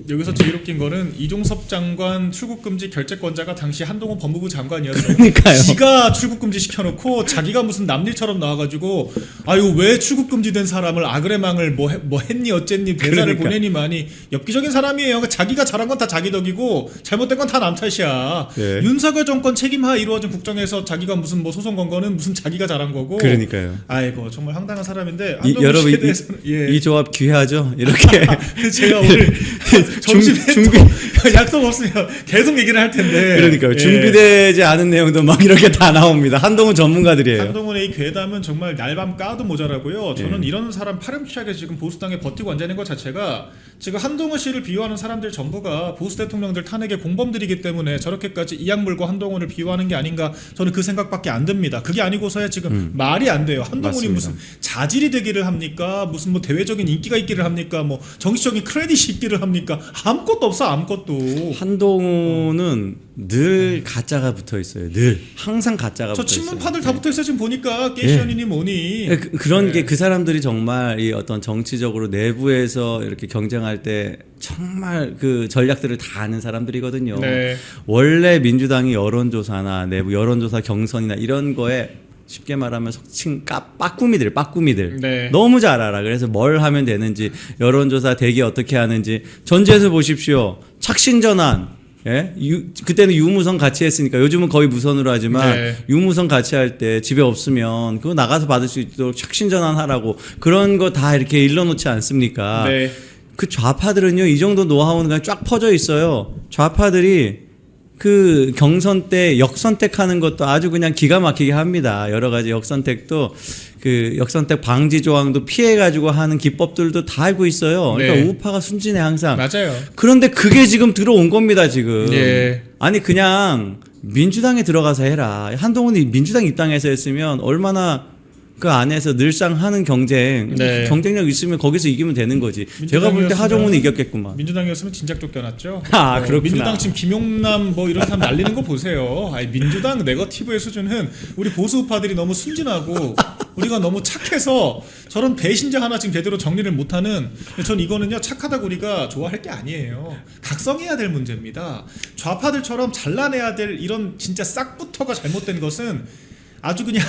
여기서 제일 웃긴 거는 이종섭 장관 출국금지 결재권자가 당시 한동훈 법무부 장관이었어요. 그러니까요. 지가 출국금지 시켜놓고 자기가 무슨 남일처럼 나와가지고 아유 왜 출국금지된 사람을 아그레망을 뭐 했니 어쨌니 대사를 그러니까. 보내니만이 엽기적인 사람이에요. 그러니까 자기가 잘한 건 다 자기 덕이고 잘못된 건 다 남 탓이야. 네. 윤석열 정권 책임하에 이루어진 국정에서 자기가 무슨 뭐 소송 건 거는 무슨 자기가 잘한 거고. 그러니까요. 아이고 정말 황당한 사람인데 여러분 씨에 대해서는 이 조합 귀하죠? 이렇게 제가 오늘 점심에 준비- 또 약속 없으면 계속 얘기를 할 텐데. 그러니까요. 예. 준비되지 않은 내용도 막 이렇게 다 나옵니다. 한동훈 전문가들이에요. 한동훈의 이 괴담은 정말 날밤 까도 모자라고요. 저는 이런 사람 파렴치하게 지금 보수당에 버티고 앉아 있는 것 자체가 지금 한동훈 씨를 비호하는 사람들 전부가 보수 대통령들 탄핵의 공범들이기 때문에 저렇게까지 이악 물고 한동훈을 비호하는 게 아닌가 저는 그 생각밖에 안 듭니다. 그게 아니고서야 지금 말이 안 돼요. 한동훈이 맞습니다. 무슨 자질이 되기를 합니까? 무슨 뭐 대외적인 인기가 있기를 합니까? 뭐 정치적인 크레딧이 있기를 합니까? 아무것도 없어 아무것도. 한동훈은 늘 가짜가 붙어 있어요. 늘 항상 가짜가 저 붙어 있어요. 친문파들 다 붙어 있어 지금 보니까 깨시언이니 뭐니. 그런 네. 게 그 사람들이 정말 이 어떤 정치적으로 내부에서 이렇게 경쟁할 때 정말 그 전략들을 다 아는 사람들이거든요. 네. 원래 민주당이 여론조사나 내부 여론조사 경선이나 이런 거에 쉽게 말하면 속칭 빠꾸미들 네. 너무 잘 알아. 그래서 뭘 하면 되는지 여론조사 대기 어떻게 하는지 전주에서 보십시오. 착신전환. 예? 그때는 유무선 같이 했으니까 요즘은 거의 무선으로 하지만 네. 유무선 같이 할 때 집에 없으면 그거 나가서 받을 수 있도록 착신전환하라고 그런 거 다 이렇게 일러놓지 않습니까? 네. 그 좌파들은요 이 정도 노하우는 그냥 쫙 퍼져 있어요. 좌파들이 그 경선 때 역선택하는 것도 아주 그냥 기가 막히게 합니다. 여러 가지 역선택도 그 역선택 방지 조항도 피해 가지고 하는 기법들도 다 알고 있어요. 그러니까 네. 우파가 순진해 항상. 맞아요. 그런데 그게 지금 들어온 겁니다 지금. 예. 아니 그냥 민주당에 들어가서 해라. 한동훈이 민주당 입당해서 했으면 얼마나 그 안에서 늘상 하는 경쟁 네. 경쟁력 있으면 거기서 이기면 되는 거지. 제가 볼 때 민주당이었으면- 하정훈이 이겼겠구만. 민주당이었으면 진작 쫓겨났죠. 아, 그렇구나. 민주당 지금 김용남 뭐 이런 사람 날리는 거 보세요. 아니, 민주당 네거티브의 수준은 우리 보수 우파들이 너무 순진하고 우리가 너무 착해서 저런 배신자 하나 지금 제대로 정리를 못하는. 전 이거는요 착하다고 우리가 좋아할 게 아니에요. 각성해야 될 문제입니다. 좌파들처럼 잘라내야 될 이런 진짜 싹부터가 잘못된 것은 아주 그냥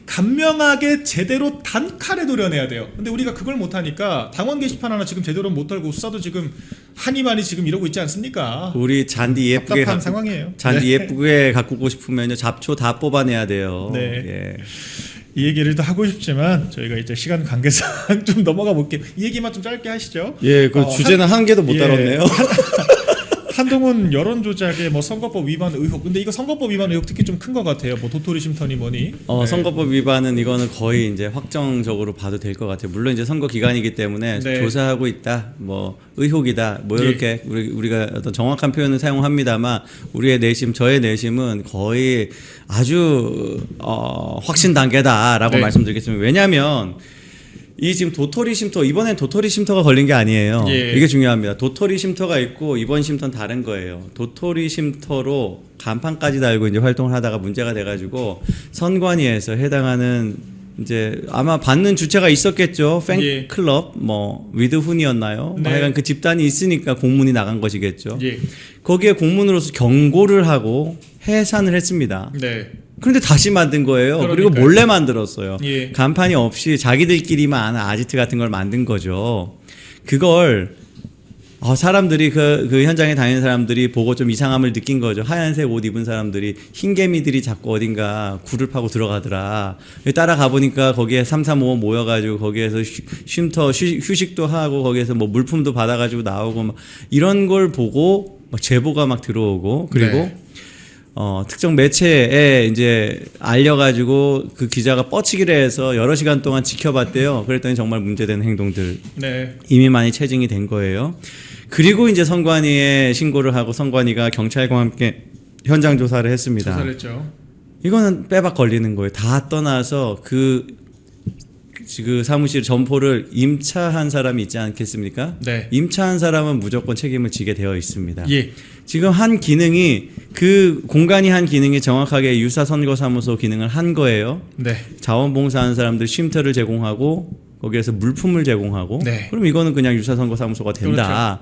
간명하게 제대로 단칼에 도려내야 돼요. 근데 우리가 그걸 못하니까 당원 게시판 하나 지금 제대로 못 털고 수사도 지금 한이만이 지금 이러고 있지 않습니까? 우리 잔디 예쁘게 답답한 상황이에요. 잔디 네. 예쁘게 가꾸고 싶으면요 잡초 다 뽑아내야 돼요. 네. 예. 이 얘기를 더 하고 싶지만 저희가 이제 시간 관계상 좀 넘어가 볼게요. 이 얘기만 좀 짧게 하시죠. 예, 그 주제는 한 개도 못 예. 다뤘네요. 한동훈 여론 조작의 뭐 선거법 위반 의혹. 근데 이거 선거법 위반 의혹 특히 좀 큰 것 같아요. 뭐 도토리 쉼터니 뭐니. 네. 선거법 위반은 이거는 거의 이제 확정적으로 봐도 될 것 같아요. 물론 이제 선거 기간이기 때문에 네. 조사하고 있다, 뭐 의혹이다, 뭐 예. 이렇게 우리가 어떤 정확한 표현을 사용합니다만 우리의 내심, 저의 내심은 거의 아주 확신 단계다라고 네. 말씀드리겠습니다. 왜냐하면 이 지금 도토리 쉼터 이번엔 도토리 쉼터가 걸린 게 아니에요. 예. 이게 중요합니다. 도토리 쉼터가 있고 이번 쉼터는 다른 거예요. 도토리 쉼터로 간판까지 달고 이제 활동을 하다가 문제가 돼가지고 선관위에서 해당하는 이제 아마 받는 주체가 있었겠죠. 예. 팬클럽 뭐 위드훈이었나요? 네. 하여간 그 집단이 있으니까 공문이 나간 것이겠죠. 예. 거기에 공문으로서 경고를 하고 해산을 했습니다. 네. 그런데 다시 만든 거예요. 그리고 그러니까요. 몰래 만들었어요. 예. 간판이 없이 자기들끼리만 아는 아지트 같은 걸 만든 거죠. 그걸 사람들이 그 현장에 다니는 사람들이 보고 좀 이상함을 느낀 거죠. 하얀색 옷 입은 사람들이 흰개미들이 자꾸 어딘가 굴을 파고 들어가더라. 따라가 보니까 거기에 335 모여가지고 거기에서 쉼터 휴식도 하고 거기에서 뭐 물품도 받아가지고 나오고 막 이런 걸 보고 막 제보가 막 들어오고 그리고 네. 특정 매체에 이제 알려가지고 그 기자가 뻗치기를 해서 여러 시간 동안 지켜봤대요. 그랬더니 정말 문제되는 행동들 네. 이미 많이 체증이 된 거예요. 그리고 이제 선관위에 신고를 하고 선관위가 경찰과 함께 현장 조사를 했습니다. 조사를 했죠. 이거는 빼박 걸리는 거예요. 다 떠나서 그 사무실 점포를 임차한 사람이 있지 않겠습니까? 네. 임차한 사람은 무조건 책임을 지게 되어 있습니다. 예. 지금 한 기능이 그 공간이 한 기능이 정확하게 유사선거사무소 기능을 한 거예요. 네. 자원봉사하는 사람들 쉼터를 제공하고 거기에서 물품을 제공하고 네. 그럼 이거는 그냥 유사선거사무소가 된다.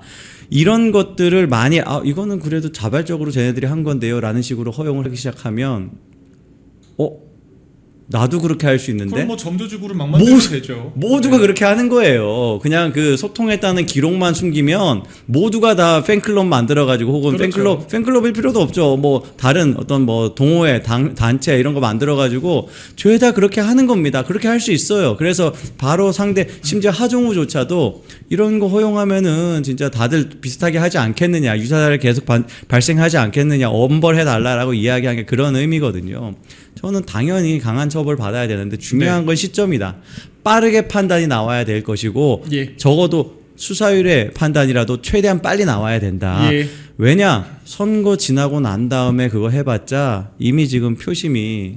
이런 것들을 많이 이거는 그래도 자발적으로 쟤네들이 한 건데요라는 식으로 허용을 하기 시작하면 나도 그렇게 할 수 있는데 그럼 뭐 점도주구를 막 만들면 되죠. 모두가 그렇게 하는 거예요. 그냥 그 소통했다는 기록만 숨기면 모두가 다 팬클럽 만들어가지고 혹은 그렇죠. 팬클럽일 필요도 없죠. 뭐 다른 어떤 뭐 동호회, 단체 이런 거 만들어가지고 죄다 그렇게 하는 겁니다. 그렇게 할 수 있어요. 그래서 바로 심지어 하종우조차도 이런 거 허용하면은 진짜 다들 비슷하게 하지 않겠느냐, 유사사를 계속 발생하지 않겠느냐, 엄벌해 달라라고 이야기한 게 그런 의미거든요. 저는 당연히 강한 처벌 받아야 되는데 중요한 건 시점이다. 빠르게 판단이 나와야 될 것이고 예. 적어도 수사율의 판단이라도 최대한 빨리 나와야 된다. 예. 왜냐? 선거 지나고 난 다음에 그거 해봤자 이미 지금 표심에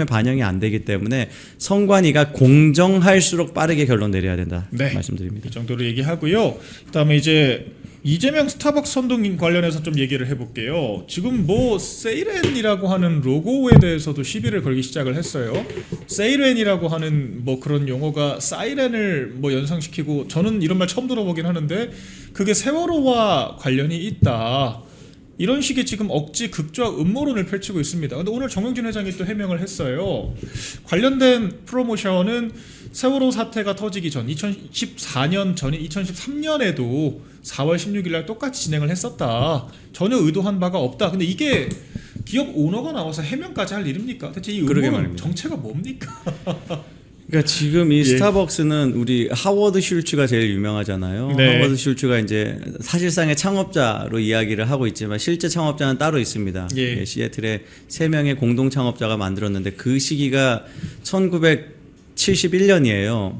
반영이 안 되기 때문에 선관위가 공정할수록 빠르게 결론 내려야 된다. 네. 말씀드립니다. 이 정도로 얘기하고요. 그다음에 이제 이재명 스타벅스 선동 관련해서 좀 얘기를 해볼게요. 지금 뭐 세이렌이라고 하는 로고에 대해서도 시비를 걸기 시작을 했어요. 세이렌이라고 하는 뭐 그런 용어가 사이렌을 뭐 연상시키고 저는 이런 말 처음 들어보긴 하는데 그게 세월호와 관련이 있다. 이런 식의 지금 억지 극좌 음모론을 펼치고 있습니다. 근데 오늘 정영진 회장이 또 해명을 했어요. 관련된 프로모션은 세월호 사태가 터지기 전 2014년 전인 2013년에도 4월 16일 날 똑같이 진행을 했었다. 전혀 의도한 바가 없다. 근데 이게 기업 오너가 나와서 해명까지 할 일입니까? 대체 이 음모론 정체가 뭡니까? 그러니까 지금 이 예. 스타벅스는 우리 하워드 슐츠가 제일 유명하잖아요. 네. 하워드 슐츠가 이제 사실상의 창업자로 이야기를 하고 있지만 실제 창업자는 따로 있습니다. 예. 예, 시애틀에 3명의 공동 창업자가 만들었는데 그 시기가 1971년이에요.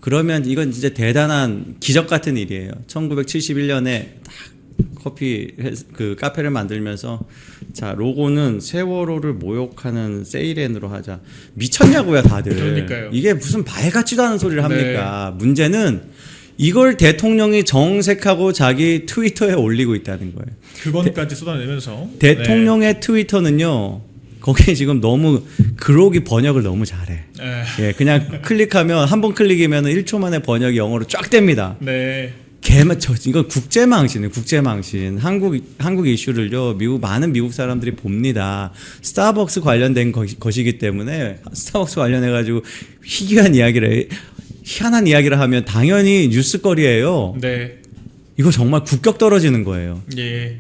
그러면 이건 진짜 대단한 기적 같은 일이에요. 1971년에 딱 커피 그 카페를 만들면서 자 로고는 세월호를 모욕하는 세이렌으로 하자. 미쳤냐고요 다들. 그러니까요. 이게 무슨 말 같지도 않은 소리를 합니까? 문제는 이걸 대통령이 정색하고 자기 트위터에 올리고 있다는 거예요. 그건까지 쏟아내면서 대통령의 트위터는요. 거기에 지금 너무 그러기 번역을 너무 잘해. 예, 그냥 클릭하면 한 번 클릭이면 1초 만에 번역이 영어로 쫙 됩니다. 네. 이건 국제망신이에요. 국제망신. 한국 이슈를요. 많은 미국 사람들이 봅니다. 스타벅스 관련된 것이기 때문에 스타벅스 관련해 가지고 희한한 이야기를 하면 당연히 뉴스거리예요. 네. 이거 정말 국격 떨어지는 거예요. 예.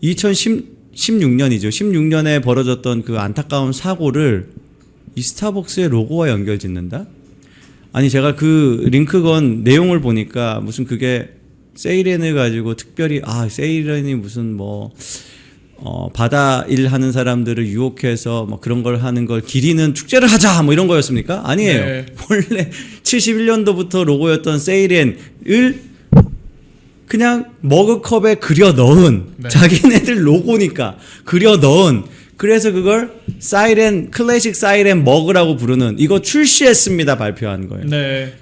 2016년이죠. 16년에 벌어졌던 그 안타까운 사고를 이 스타벅스의 로고와 연결짓는다? 아니 제가 그 링크건 내용을 보니까 무슨 그게 세이렌을 가지고 특별히 세이렌이 무슨 바다 일 하는 사람들을 유혹해서 뭐 그런 걸 하는 걸 기리는 축제를 하자 뭐 이런 거였습니까? 아니에요. 네. 원래 71년도부터 로고였던 세이렌을 그냥 머그컵에 그려 넣은 네. 자기네들 로고니까 그려 넣은 그래서 그걸 클래식 사이렌 머그라고 부르는 이거 출시했습니다 발표한 거예요. 네.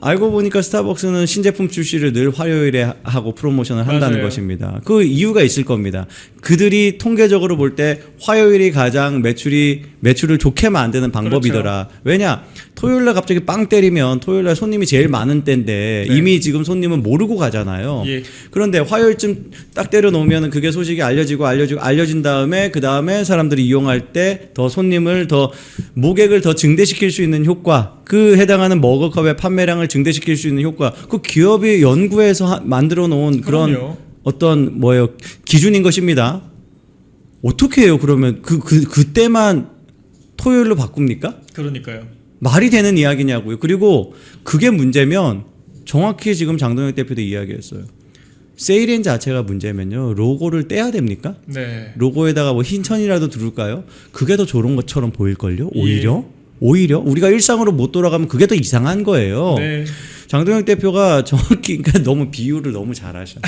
알고 보니까 스타벅스는 신제품 출시를 늘 화요일에 하고 프로모션을 한다는 맞아요. 것입니다. 그 이유가 있을 겁니다. 그들이 통계적으로 볼 때 화요일이 가장 매출을 좋게 만드는 방법이더라. 그렇죠. 왜냐? 토요일날 갑자기 빵 때리면 토요일날 손님이 제일 많은 때인데 네. 이미 지금 손님은 모르고 가잖아요. 예. 그런데 화요일쯤 딱 때려놓으면 그게 소식이 알려진 다음에 그 다음에 사람들이 이용할 때 더 손님을 모객을 더 증대시킬 수 있는 효과, 그 해당하는 머그컵의 판매량을 증대시킬 수 있는 효과, 그 기업이 연구해서 만들어 놓은 그런 그럼요. 어떤 기준인 것입니다. 어떻게 해요? 그러면 그때만 토요일로 바꿉니까? 그러니까요. 말이 되는 이야기냐고요. 그리고 그게 문제면 정확히 지금 장동혁 대표도 이야기했어요. 세이렌 자체가 문제면요. 로고를 떼야 됩니까? 네. 로고에다가 흰 천이라도 두를까요? 그게 더 좋은 것처럼 보일걸요? 예. 오히려 우리가 일상으로 못 돌아가면 그게 더 이상한 거예요. 네. 장동혁 대표가 정확히 그러니까 너무 비유를 너무 잘하셔.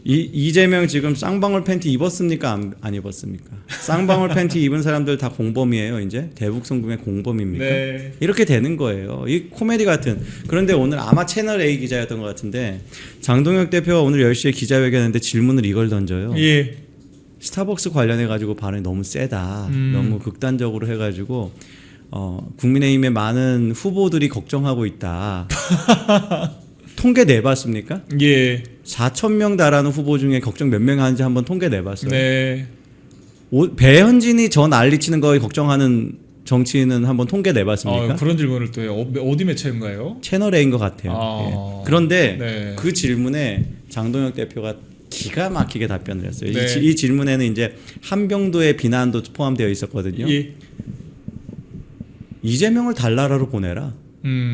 이재명 지금 쌍방울 팬티 입었습니까? 안 입었습니까? 쌍방울 팬티 입은 사람들 다 공범이에요. 이제 대북 송금의 공범입니까? 네. 이렇게 되는 거예요. 이 코미디 같은. 그런데 오늘 아마 채널 A 기자였던 것 같은데 장동혁 대표가 오늘 10시에 기자회견했는데 질문을 이걸 던져요. 예. 스타벅스 관련해 가지고 반응이 너무 세다. 너무 극단적으로 해 가지고 국민의힘의 많은 후보들이 걱정하고 있다. 통계 내봤습니까? 예. 4천 명 달하는 후보 중에 걱정 몇 명 하는지 한번 통계 내봤어요. 네. 배현진이 저 난리치는 거에 걱정하는 정치인은 한번 통계 내봤습니까? 그런 질문을 또 해요. 어디 매체인가요? 채널 A인 것 같아요. 예. 그런데 네. 그 질문에 장동혁 대표가 기가 막히게 답변을 했어요. 네. 이 질문에는 이제 한병도의 비난도 포함되어 있었거든요. 예. 이재명을 달나라로 보내라.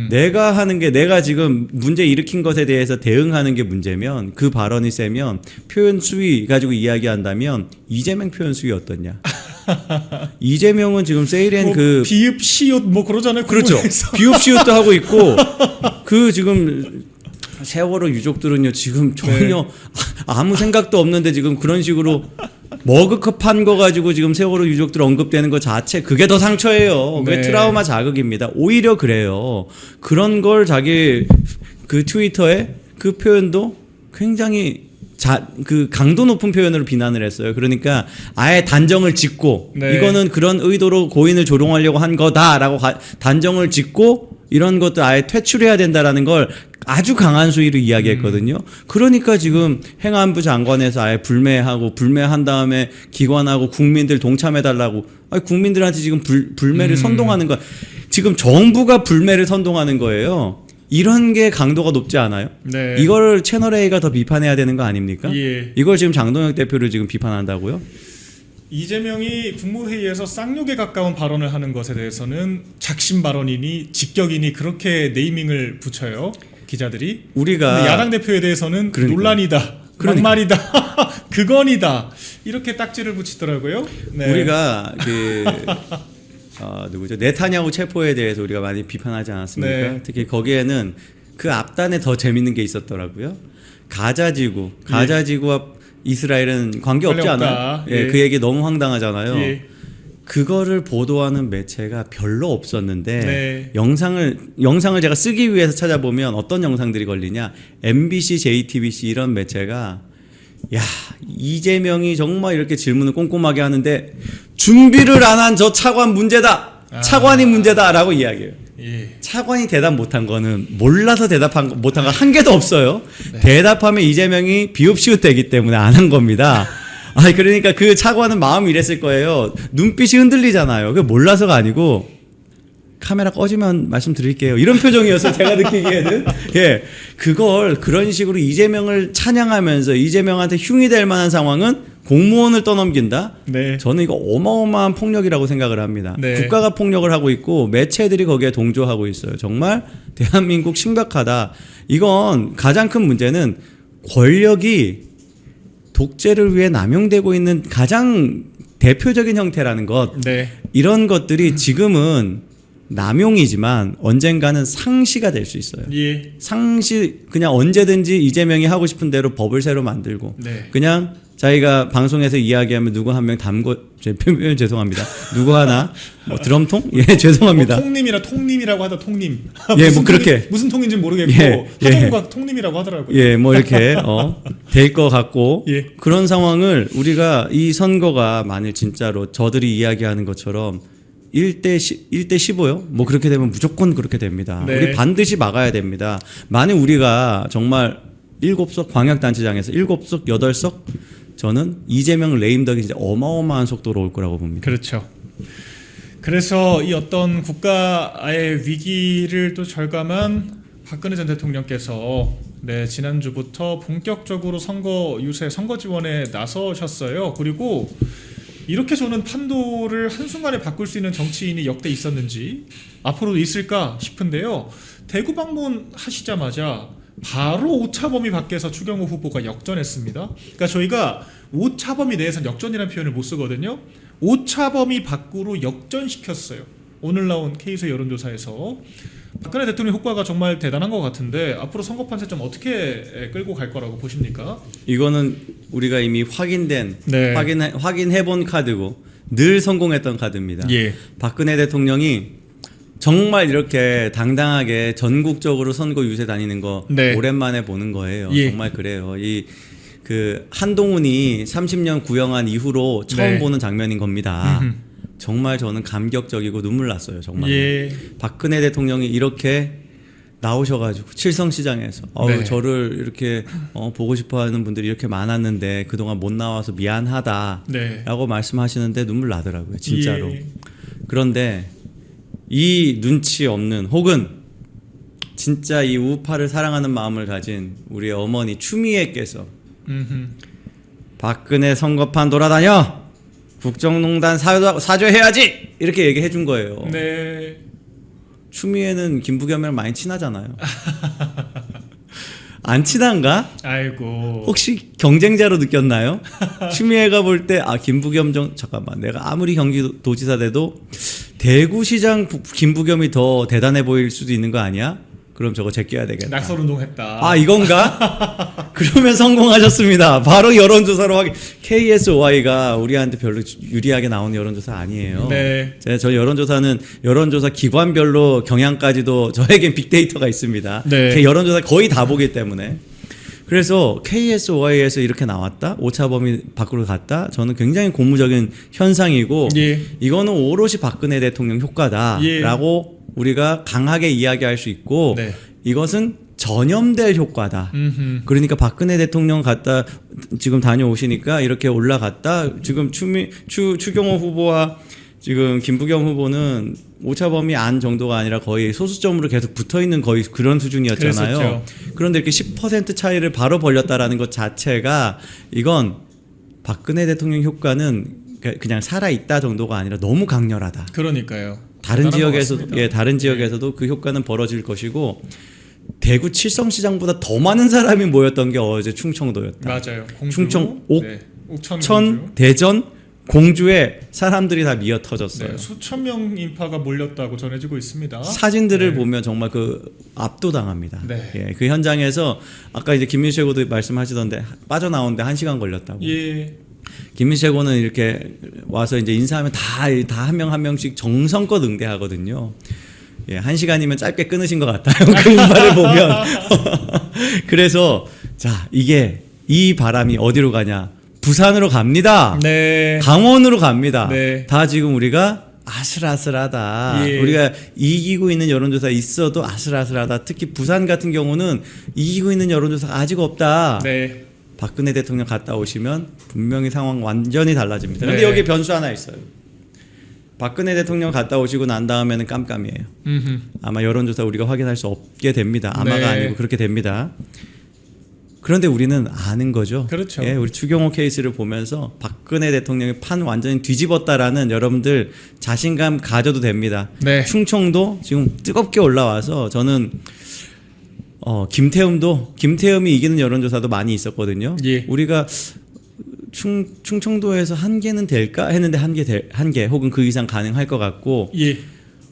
내가 하는 게 내가 지금 문제 일으킨 것에 대해서 대응하는 게 문제면 그 발언이 세면 표현 수위 가지고 이야기한다면 이재명 표현 수위 어떻냐? 이재명은 지금 세일엔 뭐 그 비읍 시옷 뭐 그러잖아요. 그렇죠. 구분해서. 비읍 시옷도 하고 있고 그 지금 세월호 유족들은요 지금 전혀 아무 생각도 없는데 지금 그런 식으로 머그컵한 거 가지고 지금 세월호 유족들 언급되는 것 자체 그게 더 상처예요. 그게 네. 트라우마 자극입니다. 오히려 그래요. 그런 걸 자기 그 트위터에 그 표현도 굉장히 그 강도 높은 표현으로 비난을 했어요. 그러니까 아예 단정을 짓고 네. 이거는 그런 의도로 고인을 조롱하려고 한 거다라고 단정을 짓고 이런 것도 아예 퇴출해야 된다라는 걸 아주 강한 수위로 이야기했거든요. 그러니까 지금 행안부 장관에서 아예 불매한 다음에 기관하고 국민들 동참해달라고. 아니, 국민들한테 지금 불매를 선동하는 거. 지금 정부가 불매를 선동하는 거예요. 이런 게 강도가 높지 않아요? 네. 이걸 채널 A가 더 비판해야 되는 거 아닙니까? 예. 이걸 지금 장동혁 대표를 지금 비판한다고요? 이재명이 국무회의에서 쌍욕에 가까운 발언을 하는 것에 대해서는 작심 발언이니 직격이니 그렇게 네이밍을 붙여요. 기자들이. 우리가 근데 야당 대표에 대해서는 그러니까. 논란이다. 막말이다. 그건이다. 이렇게 딱지를 붙이더라고요. 네. 우리가 그 누구죠? 네타냐후 체포에 대해서 우리가 많이 비판하지 않았습니까? 네. 특히 거기에는 그 앞단에 더 재밌는 게 있었더라고요. 가자지구와 이스라엘은 관계 없지 관련 않아요? 없다. 예, 예. 그 얘기 너무 황당하잖아요. 예. 그거를 보도하는 매체가 별로 없었는데 네. 영상을 제가 쓰기 위해서 찾아보면 어떤 영상들이 걸리냐? MBC, JTBC 이런 매체가 야 이재명이 정말 이렇게 질문을 꼼꼼하게 하는데 준비를 안 한 저 차관 문제다. 차관이 문제다라고 이야기해요. 예. 차관이 대답 못한 거는 몰라서 못한 거 한 개도 없어요. 네. 대답하면 이재명이 비읍시웃되기 때문에 안 한 겁니다. 아니 그러니까 그 차관은 마음이 이랬을 거예요. 눈빛이 흔들리잖아요. 그게 몰라서가 아니고 카메라 꺼지면 말씀드릴게요. 이런 표정이었어요. 제가 느끼기에는. 예. 그걸 그런 식으로 이재명을 찬양하면서 이재명한테 흉이 될 만한 상황은 공무원을 떠넘긴다? 네. 저는 이거 어마어마한 폭력이라고 생각을 합니다. 네. 국가가 폭력을 하고 있고 매체들이 거기에 동조하고 있어요. 정말 대한민국 심각하다. 이건 가장 큰 문제는 권력이 독재를 위해 남용되고 있는 가장 대표적인 형태라는 것. 네. 이런 것들이 지금은 남용이지만 언젠가는 상시가 될 수 있어요. 예. 상시 그냥 언제든지 이재명이 하고 싶은 대로 법을 새로 만들고 네. 그냥 자기가 방송에서 이야기하면 누구 한 명 표현 죄송합니다. 누구 하나 뭐 드럼통? 예, 죄송합니다. 통님이라고 하다 통님. 예, 뭐 그렇게. 무슨 통인지 모르겠고 예, 하동우가 통님이라고 하더라고요. 예, 뭐 이렇게 될 것 같고 예. 그런 상황을 우리가 이 선거가 만일 진짜로 저들이 이야기하는 것처럼 1대 15요? 뭐 그렇게 되면 무조건 그렇게 됩니다. 네. 우리 반드시 막아야 됩니다. 만약 우리가 정말 7석 광역단체장에서 7석 8석 저는 이재명 레임덕이 진짜 어마어마한 속도로 올 거라고 봅니다. 그렇죠. 그래서 이 어떤 국가의 위기를 또 절감한 박근혜 전 대통령께서 지난주부터 본격적으로 선거 유세, 선거 지원에 나서셨어요. 그리고 이렇게 저는 판도를 한순간에 바꿀 수 있는 정치인이 역대 있었는지 앞으로도 있을까 싶은데요. 대구 방문하시자마자 바로 오차범위 밖에서 추경호 후보가 역전했습니다. 그러니까 저희가 오차범위 내에서는 역전이라는 표현을 못 쓰거든요. 오차범위 밖으로 역전시켰어요. 오늘 나온 K수 여론조사에서 박근혜 대통령 효과가 정말 대단한 것 같은데 앞으로 선거판세 좀 어떻게 끌고 갈 거라고 보십니까? 이거는 우리가 이미 확인된 네. 확인해본 카드고 늘 성공했던 카드입니다. 예. 박근혜 대통령이 정말 이렇게 당당하게 전국적으로 선거 유세 다니는 거 네. 오랜만에 보는 거예요. 예. 정말 그래요. 그 한동훈이 30년 구형한 이후로 처음 네. 보는 장면인 겁니다. 정말 저는 감격적이고 눈물 났어요. 정말. 예. 박근혜 대통령이 이렇게 나오셔가지고 칠성시장에서 네. 저를 이렇게 보고 싶어하는 분들이 이렇게 많았는데 그동안 못 나와서 미안하다라고 네. 말씀하시는데 눈물 나더라고요. 진짜로. 예. 그런데 이 눈치 없는 혹은 진짜 이 우파를 사랑하는 마음을 가진 우리 어머니 추미애께서 음흠. 박근혜 선거판 돌아다녀 국정농단 사죄해야지 이렇게 얘기해 준 거예요. 네. 추미애는 김부겸이랑 많이 친하잖아요. 안 친한가? 아이고. 혹시 경쟁자로 느꼈나요? 추미애가 볼 때 김부겸 잠깐만 내가 아무리 경기도지사 돼도 대구시장 김부겸이 더 대단해 보일 수도 있는 거 아니야? 그럼 저거 제껴야 되겠다. 낙선 운동했다. 이건가? 그러면 성공하셨습니다. 바로 여론조사로 확인. KSOI가 우리한테 별로 유리하게 나오는 여론조사 아니에요. 네. 저 여론조사 기관별로 경향까지도 저에겐 빅데이터가 있습니다. 네. 여론조사 거의 다 보기 때문에. 그래서 KSOI에서 이렇게 나왔다, 오차범위 밖으로 갔다. 저는 굉장히 고무적인 현상이고, 예. 이거는 오롯이 박근혜 대통령 효과다라고 우리가 강하게 이야기할 수 있고, 네. 이것은 전염될 효과다. 음흠. 그러니까 박근혜 대통령 갔다 지금 다녀오시니까 이렇게 올라갔다. 지금 추경호 후보와 지금 김부겸 후보는 오차범위 안 정도가 아니라 거의 소수점으로 계속 붙어있는 거의 그런 수준이었잖아요. 그랬었죠. 그런데 이렇게 10% 차이를 바로 벌렸다라는 것 자체가 이건 박근혜 대통령 효과는 그냥 살아있다 정도가 아니라 너무 강렬하다. 그러니까요. 다른 대단한 것 지역에서도 같습니다. 다른 지역에서도 그 효과는 벌어질 것이고 대구 칠성시장보다 더 많은 사람이 모였던 게 어제 충청도였다. 맞아요. 공주, 충청, 옥천, 천, 공주. 대전, 공주에 사람들이 다 미어 터졌어요. 네, 수천 명 인파가 몰렸다고 전해지고 있습니다. 사진들을 네. 보면 정말 압도당합니다. 네. 예, 그 현장에서 아까 이제 김민수 최고도 말씀하시던데 빠져나오는데 1시간 걸렸다고. 예. 김민수 최고는 이렇게 와서 이제 인사하면 다 한 명 한 명씩 정성껏 응대하거든요. 예, 1시간이면 짧게 끊으신 것 같아요. 그 인파를 보면. 그래서 자, 이 바람이 어디로 가냐? 부산으로 갑니다. 네. 강원으로 갑니다. 네. 다 지금 우리가 아슬아슬하다. 예. 우리가 이기고 있는 여론조사 있어도 아슬아슬하다. 특히 부산 같은 경우는 이기고 있는 여론조사가 아직 없다. 네. 박근혜 대통령 갔다 오시면 분명히 상황 완전히 달라집니다. 그런데 네. 여기 변수 하나 있어요. 박근혜 대통령 갔다 오시고 난 다음에는 깜깜이에요. 음흠. 아마 여론조사 우리가 확인할 수 없게 됩니다. 아마가 네. 아니고 그렇게 됩니다. 그런데 우리는 아는 거죠. 그렇죠. 예, 우리 추경호 케이스를 보면서 박근혜 대통령이 판 완전히 뒤집었다라는 여러분들 자신감 가져도 됩니다. 네. 충청도 지금 뜨겁게 올라와서 저는 김태흠이 이기는 여론조사도 많이 있었거든요. 예. 우리가 충청도에서 한 개는 될까 했는데 한 개 혹은 그 이상 가능할 것 같고 예.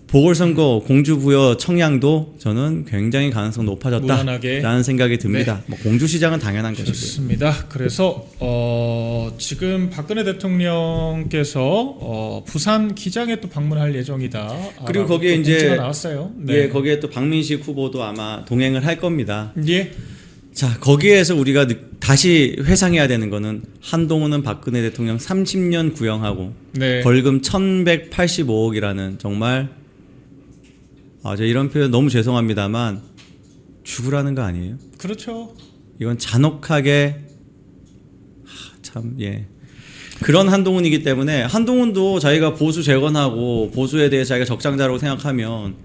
보궐선거 공주 부여 청량도 저는 굉장히 가능성 높아졌다라는 무난하게. 생각이 듭니다. 뭐 공주시장은 당연한 것이고요. 좋습니다. 그래서 지금 박근혜 대통령께서 부산 기장에 또 방문할 예정이다. 그리고 거기에 또 이제 공지가 나왔어요. 네. 예, 거기에 또 박민식 후보도 아마 동행을 할 겁니다. 예. 자, 거기에서 우리가 다시 회상해야 되는 거는 한동훈은 박근혜 대통령 30년 구형하고 네. 벌금 1,185억이라는 정말 저 이런 표현 너무 죄송합니다만 죽으라는 거 아니에요? 그렇죠. 이건 잔혹하게 그런 한동훈이기 때문에 한동훈도 자기가 보수 재건하고 보수에 대해 자기가 적장자라고 생각하면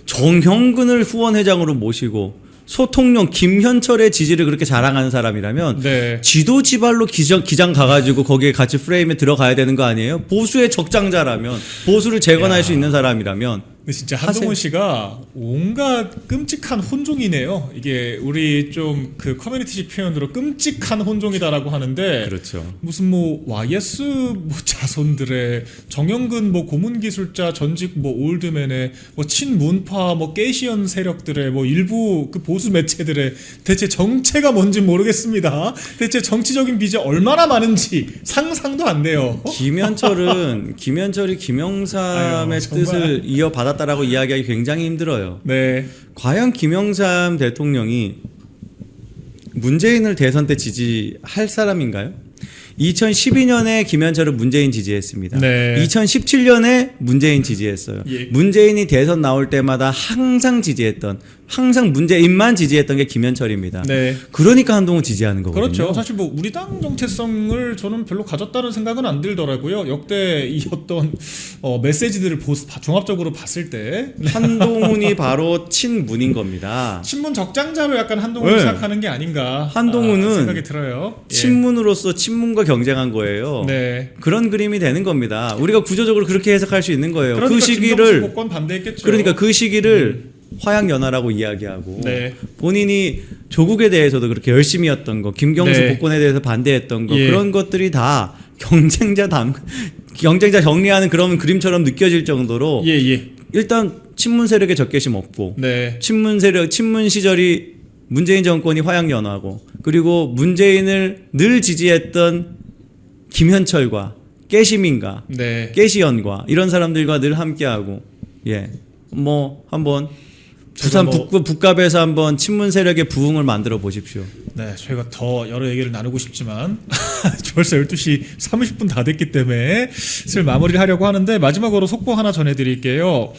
정형근을 후원회장으로 모시고 소통령 김현철의 지지를 그렇게 자랑하는 사람이라면 네. 지도 지발로 기장 가가지고 거기에 같이 프레임에 들어가야 되는 거 아니에요? 보수의 적장자라면 보수를 재건할 수 있는 사람이라면 근데 진짜 한동훈 씨가 온갖 끔찍한 혼종이네요. 이게 우리 좀 그 커뮤니티식 표현으로 끔찍한 혼종이다라고 하는데 그렇죠. 무슨 YS 자손들의 정영근 고문기술자 전직 올드맨의 친문파 게이시언 세력들의 일부 그 보수 매체들의 대체 정체가 뭔지 모르겠습니다. 대체 정치적인 빚이 얼마나 많은지 상상도 안 돼요. 김현철이 김영삼의 아유, 정말. 뜻을 이어받았다라고 이야기하기 굉장히 힘들어요. 네. 과연 김영삼 대통령이 문재인을 대선 때 지지할 사람인가요? 2012년에 김현철은 문재인 지지했습니다. 네. 2017년에 문재인 지지했어요. 예. 문재인이 대선 나올 때마다 항상 문재인만 지지했던 게 김현철입니다. 네. 그러니까 한동훈 지지하는 거거든요. 그렇죠. 사실 뭐 우리 당 정체성을 저는 별로 가졌다는 생각은 안 들더라고요. 역대 이 어떤 메시지들을 종합적으로 봤을 때 한동훈이 바로 친문인 겁니다. 친문 적장자로 약간 한동훈을 네. 생각하는 게 아닌가 한동훈은 생각이 들어요. 예. 친문으로서 친문과 경쟁한 거예요. 네. 그런 그림이 되는 겁니다. 우리가 구조적으로 그렇게 해석할 수 있는 거예요. 그러니까 그 시기를 복권 반대했겠죠. 그러니까 그 시기를 화양연화라고 이야기하고 네. 본인이 조국에 대해서도 그렇게 열심히 했던 거, 김경수 네. 복권에 대해서 반대했던 거 예. 그런 것들이 다 경쟁자 정리하는 그런 그림처럼 느껴질 정도로 예. 일단 친문 세력의 적개심 없고 네. 친문 시절이 문재인 정권이 화양연화고 그리고 문재인을 늘 지지했던 김현철과 깨시민과 네. 깨시연과 이런 사람들과 늘 함께하고 뭐 한번 부산 북갑에서 한번 친문 세력의 부흥을 만들어 보십시오. 네, 저희가 더 여러 얘기를 나누고 싶지만 벌써 12시 30분 다 됐기 때문에 슬 마무리를 하려고 하는데 마지막으로 속보 하나 전해드릴게요.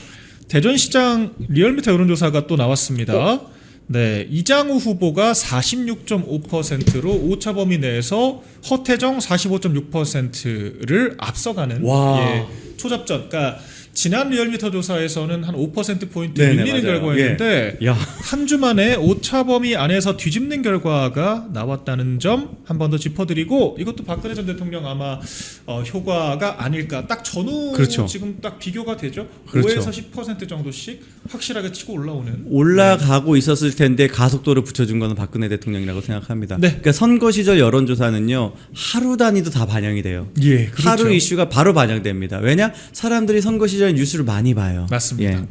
대전시장 리얼미터 여론조사가 또 나왔습니다. 네, 이장우 후보가 46.5%로 오차범위 내에서 허태정 45.6%를 앞서가는 와. 초접전. 그러니까 지난 리얼미터 조사에서는 한 5%포인트 네네, 밀리는 맞아요. 결과였는데 야. 한 주 만에 오차범위 안에서 뒤집는 결과가 나왔다는 점 한 번 더 짚어드리고 이것도 박근혜 전 대통령 아마 효과가 아닐까. 딱 전후 그렇죠. 지금 딱 비교가 되죠. 그렇죠. 5에서 10% 정도씩 확실하게 치고 올라오는. 올라가고 있었을 텐데 가속도를 붙여준 거는 박근혜 대통령이라고 생각합니다. 네. 그러니까 선거 시절 여론조사는요 하루 단위도 다 반영이 돼요. 예, 그렇죠. 하루 이슈가 바로 반영됩니다. 왜냐? 사람들이 선거 시절 뉴스를 많이 봐요. 맞습니다. 예.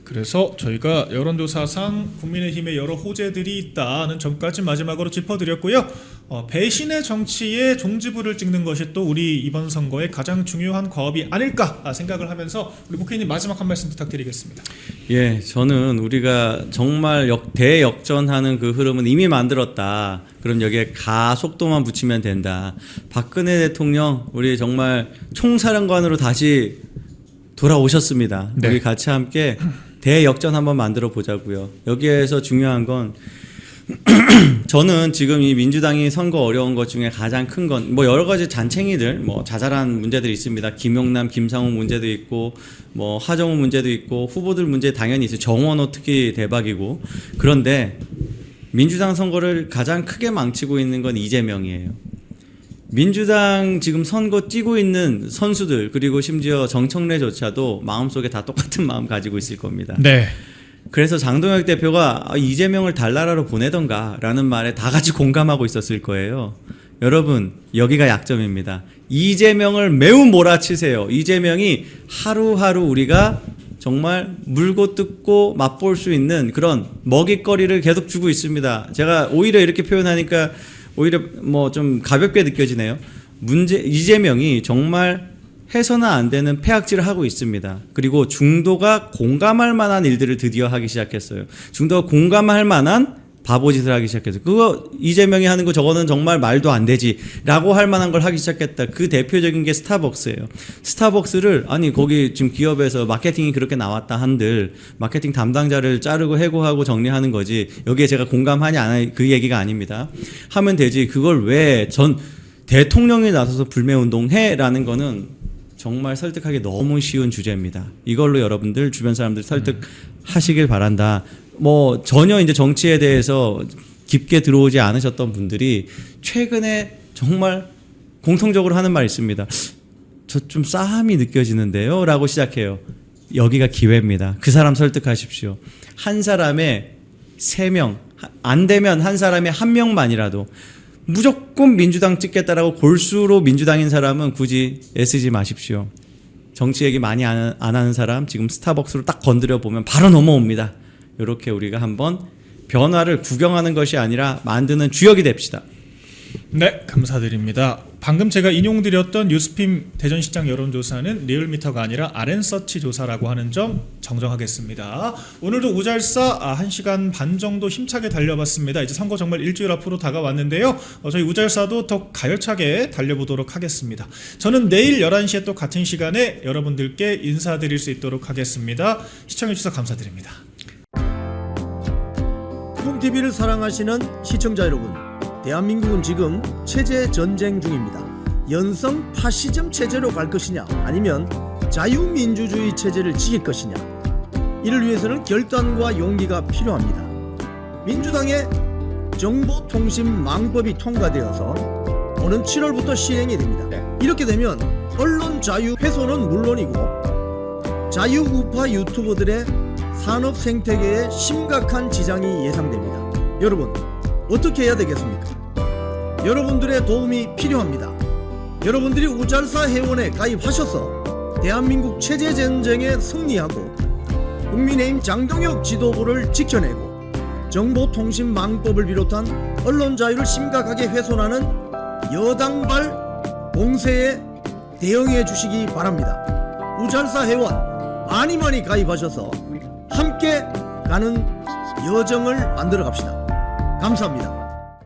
그래서 저희가 여론조사상 국민의힘에 여러 호재들이 있다는 점까지 마지막으로 짚어드렸고요. 배신의 정치에 종지부를 찍는 것이 또 우리 이번 선거의 가장 중요한 과업이 아닐까 생각을 하면서 우리 목회님 마지막 한 말씀 부탁드리겠습니다. 예, 저는 우리가 정말 대역전하는 그 흐름은 이미 만들었다. 그럼 여기에 가속도만 붙이면 된다. 박근혜 대통령 우리 정말 총사령관으로 다시 돌아오셨습니다. 네. 우리 같이 함께 대역전 한번 만들어 보자고요. 여기에서 중요한 건 저는 지금 이 민주당이 선거 어려운 것 중에 가장 큰 건 뭐 여러 가지 잔챙이들 뭐 자잘한 문제들이 있습니다. 김용남, 김상훈 문제도 있고 뭐 하정우 문제도 있고 후보들 문제 당연히 있어요. 정원호 특히 대박이고 그런데 민주당 선거를 가장 크게 망치고 있는 건 이재명이에요. 민주당 지금 선거 뛰고 있는 선수들 그리고 심지어 정청래조차도 마음속에 다 똑같은 마음 가지고 있을 겁니다. 네. 그래서 장동혁 대표가 이재명을 달나라로 보내던가 라는 말에 다 같이 공감하고 있었을 거예요. 여러분 여기가 약점입니다. 이재명을 매우 몰아치세요. 이재명이 하루하루 우리가 정말 물고 뜯고 맛볼 수 있는 그런 먹잇거리를 계속 주고 있습니다. 제가 오히려 이렇게 표현하니까 오히려 뭐 좀 가볍게 느껴지네요. 이재명이 정말 해서는 안 되는 폐악질을 하고 있습니다. 그리고 중도가 공감할 만한 일들을 드디어 하기 시작했어요. 중도가 공감할 만한 바보짓을 하기 시작했어요. 그거 이재명이 하는 거 저거는 정말 말도 안 되지 라고 할 만한 걸 하기 시작했다. 그 대표적인 게 스타벅스예요. 스타벅스를 아니 거기 지금 기업에서 마케팅이 그렇게 나왔다 한들 마케팅 담당자를 자르고 해고하고 정리하는 거지 여기에 제가 공감하냐 안 하냐 그 얘기가 아닙니다. 하면 되지 그걸 왜 전 대통령이 나서서 불매운동해? 라는 거는 정말 설득하기 너무 쉬운 주제입니다. 이걸로 여러분들 주변 사람들 설득하시길 바란다. 뭐 전혀 이제 정치에 대해서 깊게 들어오지 않으셨던 분들이 최근에 정말 공통적으로 하는 말이 있습니다. 저 좀 싸함이 느껴지는데요? 라고 시작해요. 여기가 기회입니다. 그 사람 설득하십시오. 한 사람의 3명, 안 되면 한 사람의 1명만이라도 무조건 민주당 찍겠다라고 골수로 민주당인 사람은 굳이 애쓰지 마십시오. 정치 얘기 많이 안 하는 사람 지금 스타벅스로 딱 건드려 보면 바로 넘어옵니다. 이렇게 우리가 한번 변화를 구경하는 것이 아니라 만드는 주역이 됩시다. 네, 감사드립니다. 방금 제가 인용드렸던 뉴스핌 대전시장 여론조사는 리얼미터가 아니라 RN서치 조사라고 하는 점 정정하겠습니다. 오늘도 우잘사 1시간 반 정도 힘차게 달려봤습니다. 이제 선거 정말 일주일 앞으로 다가왔는데요. 저희 우잘사도 더 가열차게 달려보도록 하겠습니다. 저는 내일 11시에 또 같은 시간에 여러분들께 인사드릴 수 있도록 하겠습니다. 시청해주셔서 감사드립니다. 콩TV를 사랑하시는 시청자 여러분, 대한민국은 지금 체제 전쟁 중입니다. 연성 파시즘 체제로 갈 것이냐, 아니면 자유민주주의 체제를 지킬 것이냐, 이를 위해서는 결단과 용기가 필요합니다. 민주당의 정보통신망법이 통과되어서 오는 7월부터 시행이 됩니다. 이렇게 되면 언론 자유 훼손은 물론이고 자유우파 유튜버들의 산업 생태계에 심각한 지장이 예상됩니다. 여러분, 어떻게 해야 되겠습니까? 여러분들의 도움이 필요합니다. 여러분들이 우잘사 회원에 가입하셔서 대한민국 체제 전쟁에 승리하고 국민의힘 장동혁 지도부를 지켜내고 정보통신망법을 비롯한 언론 자유를 심각하게 훼손하는 여당발 공세에 대응해 주시기 바랍니다. 우잘사 회원 많이 가입하셔서 함께 가는 여정을 만들어 갑시다. 감사합니다.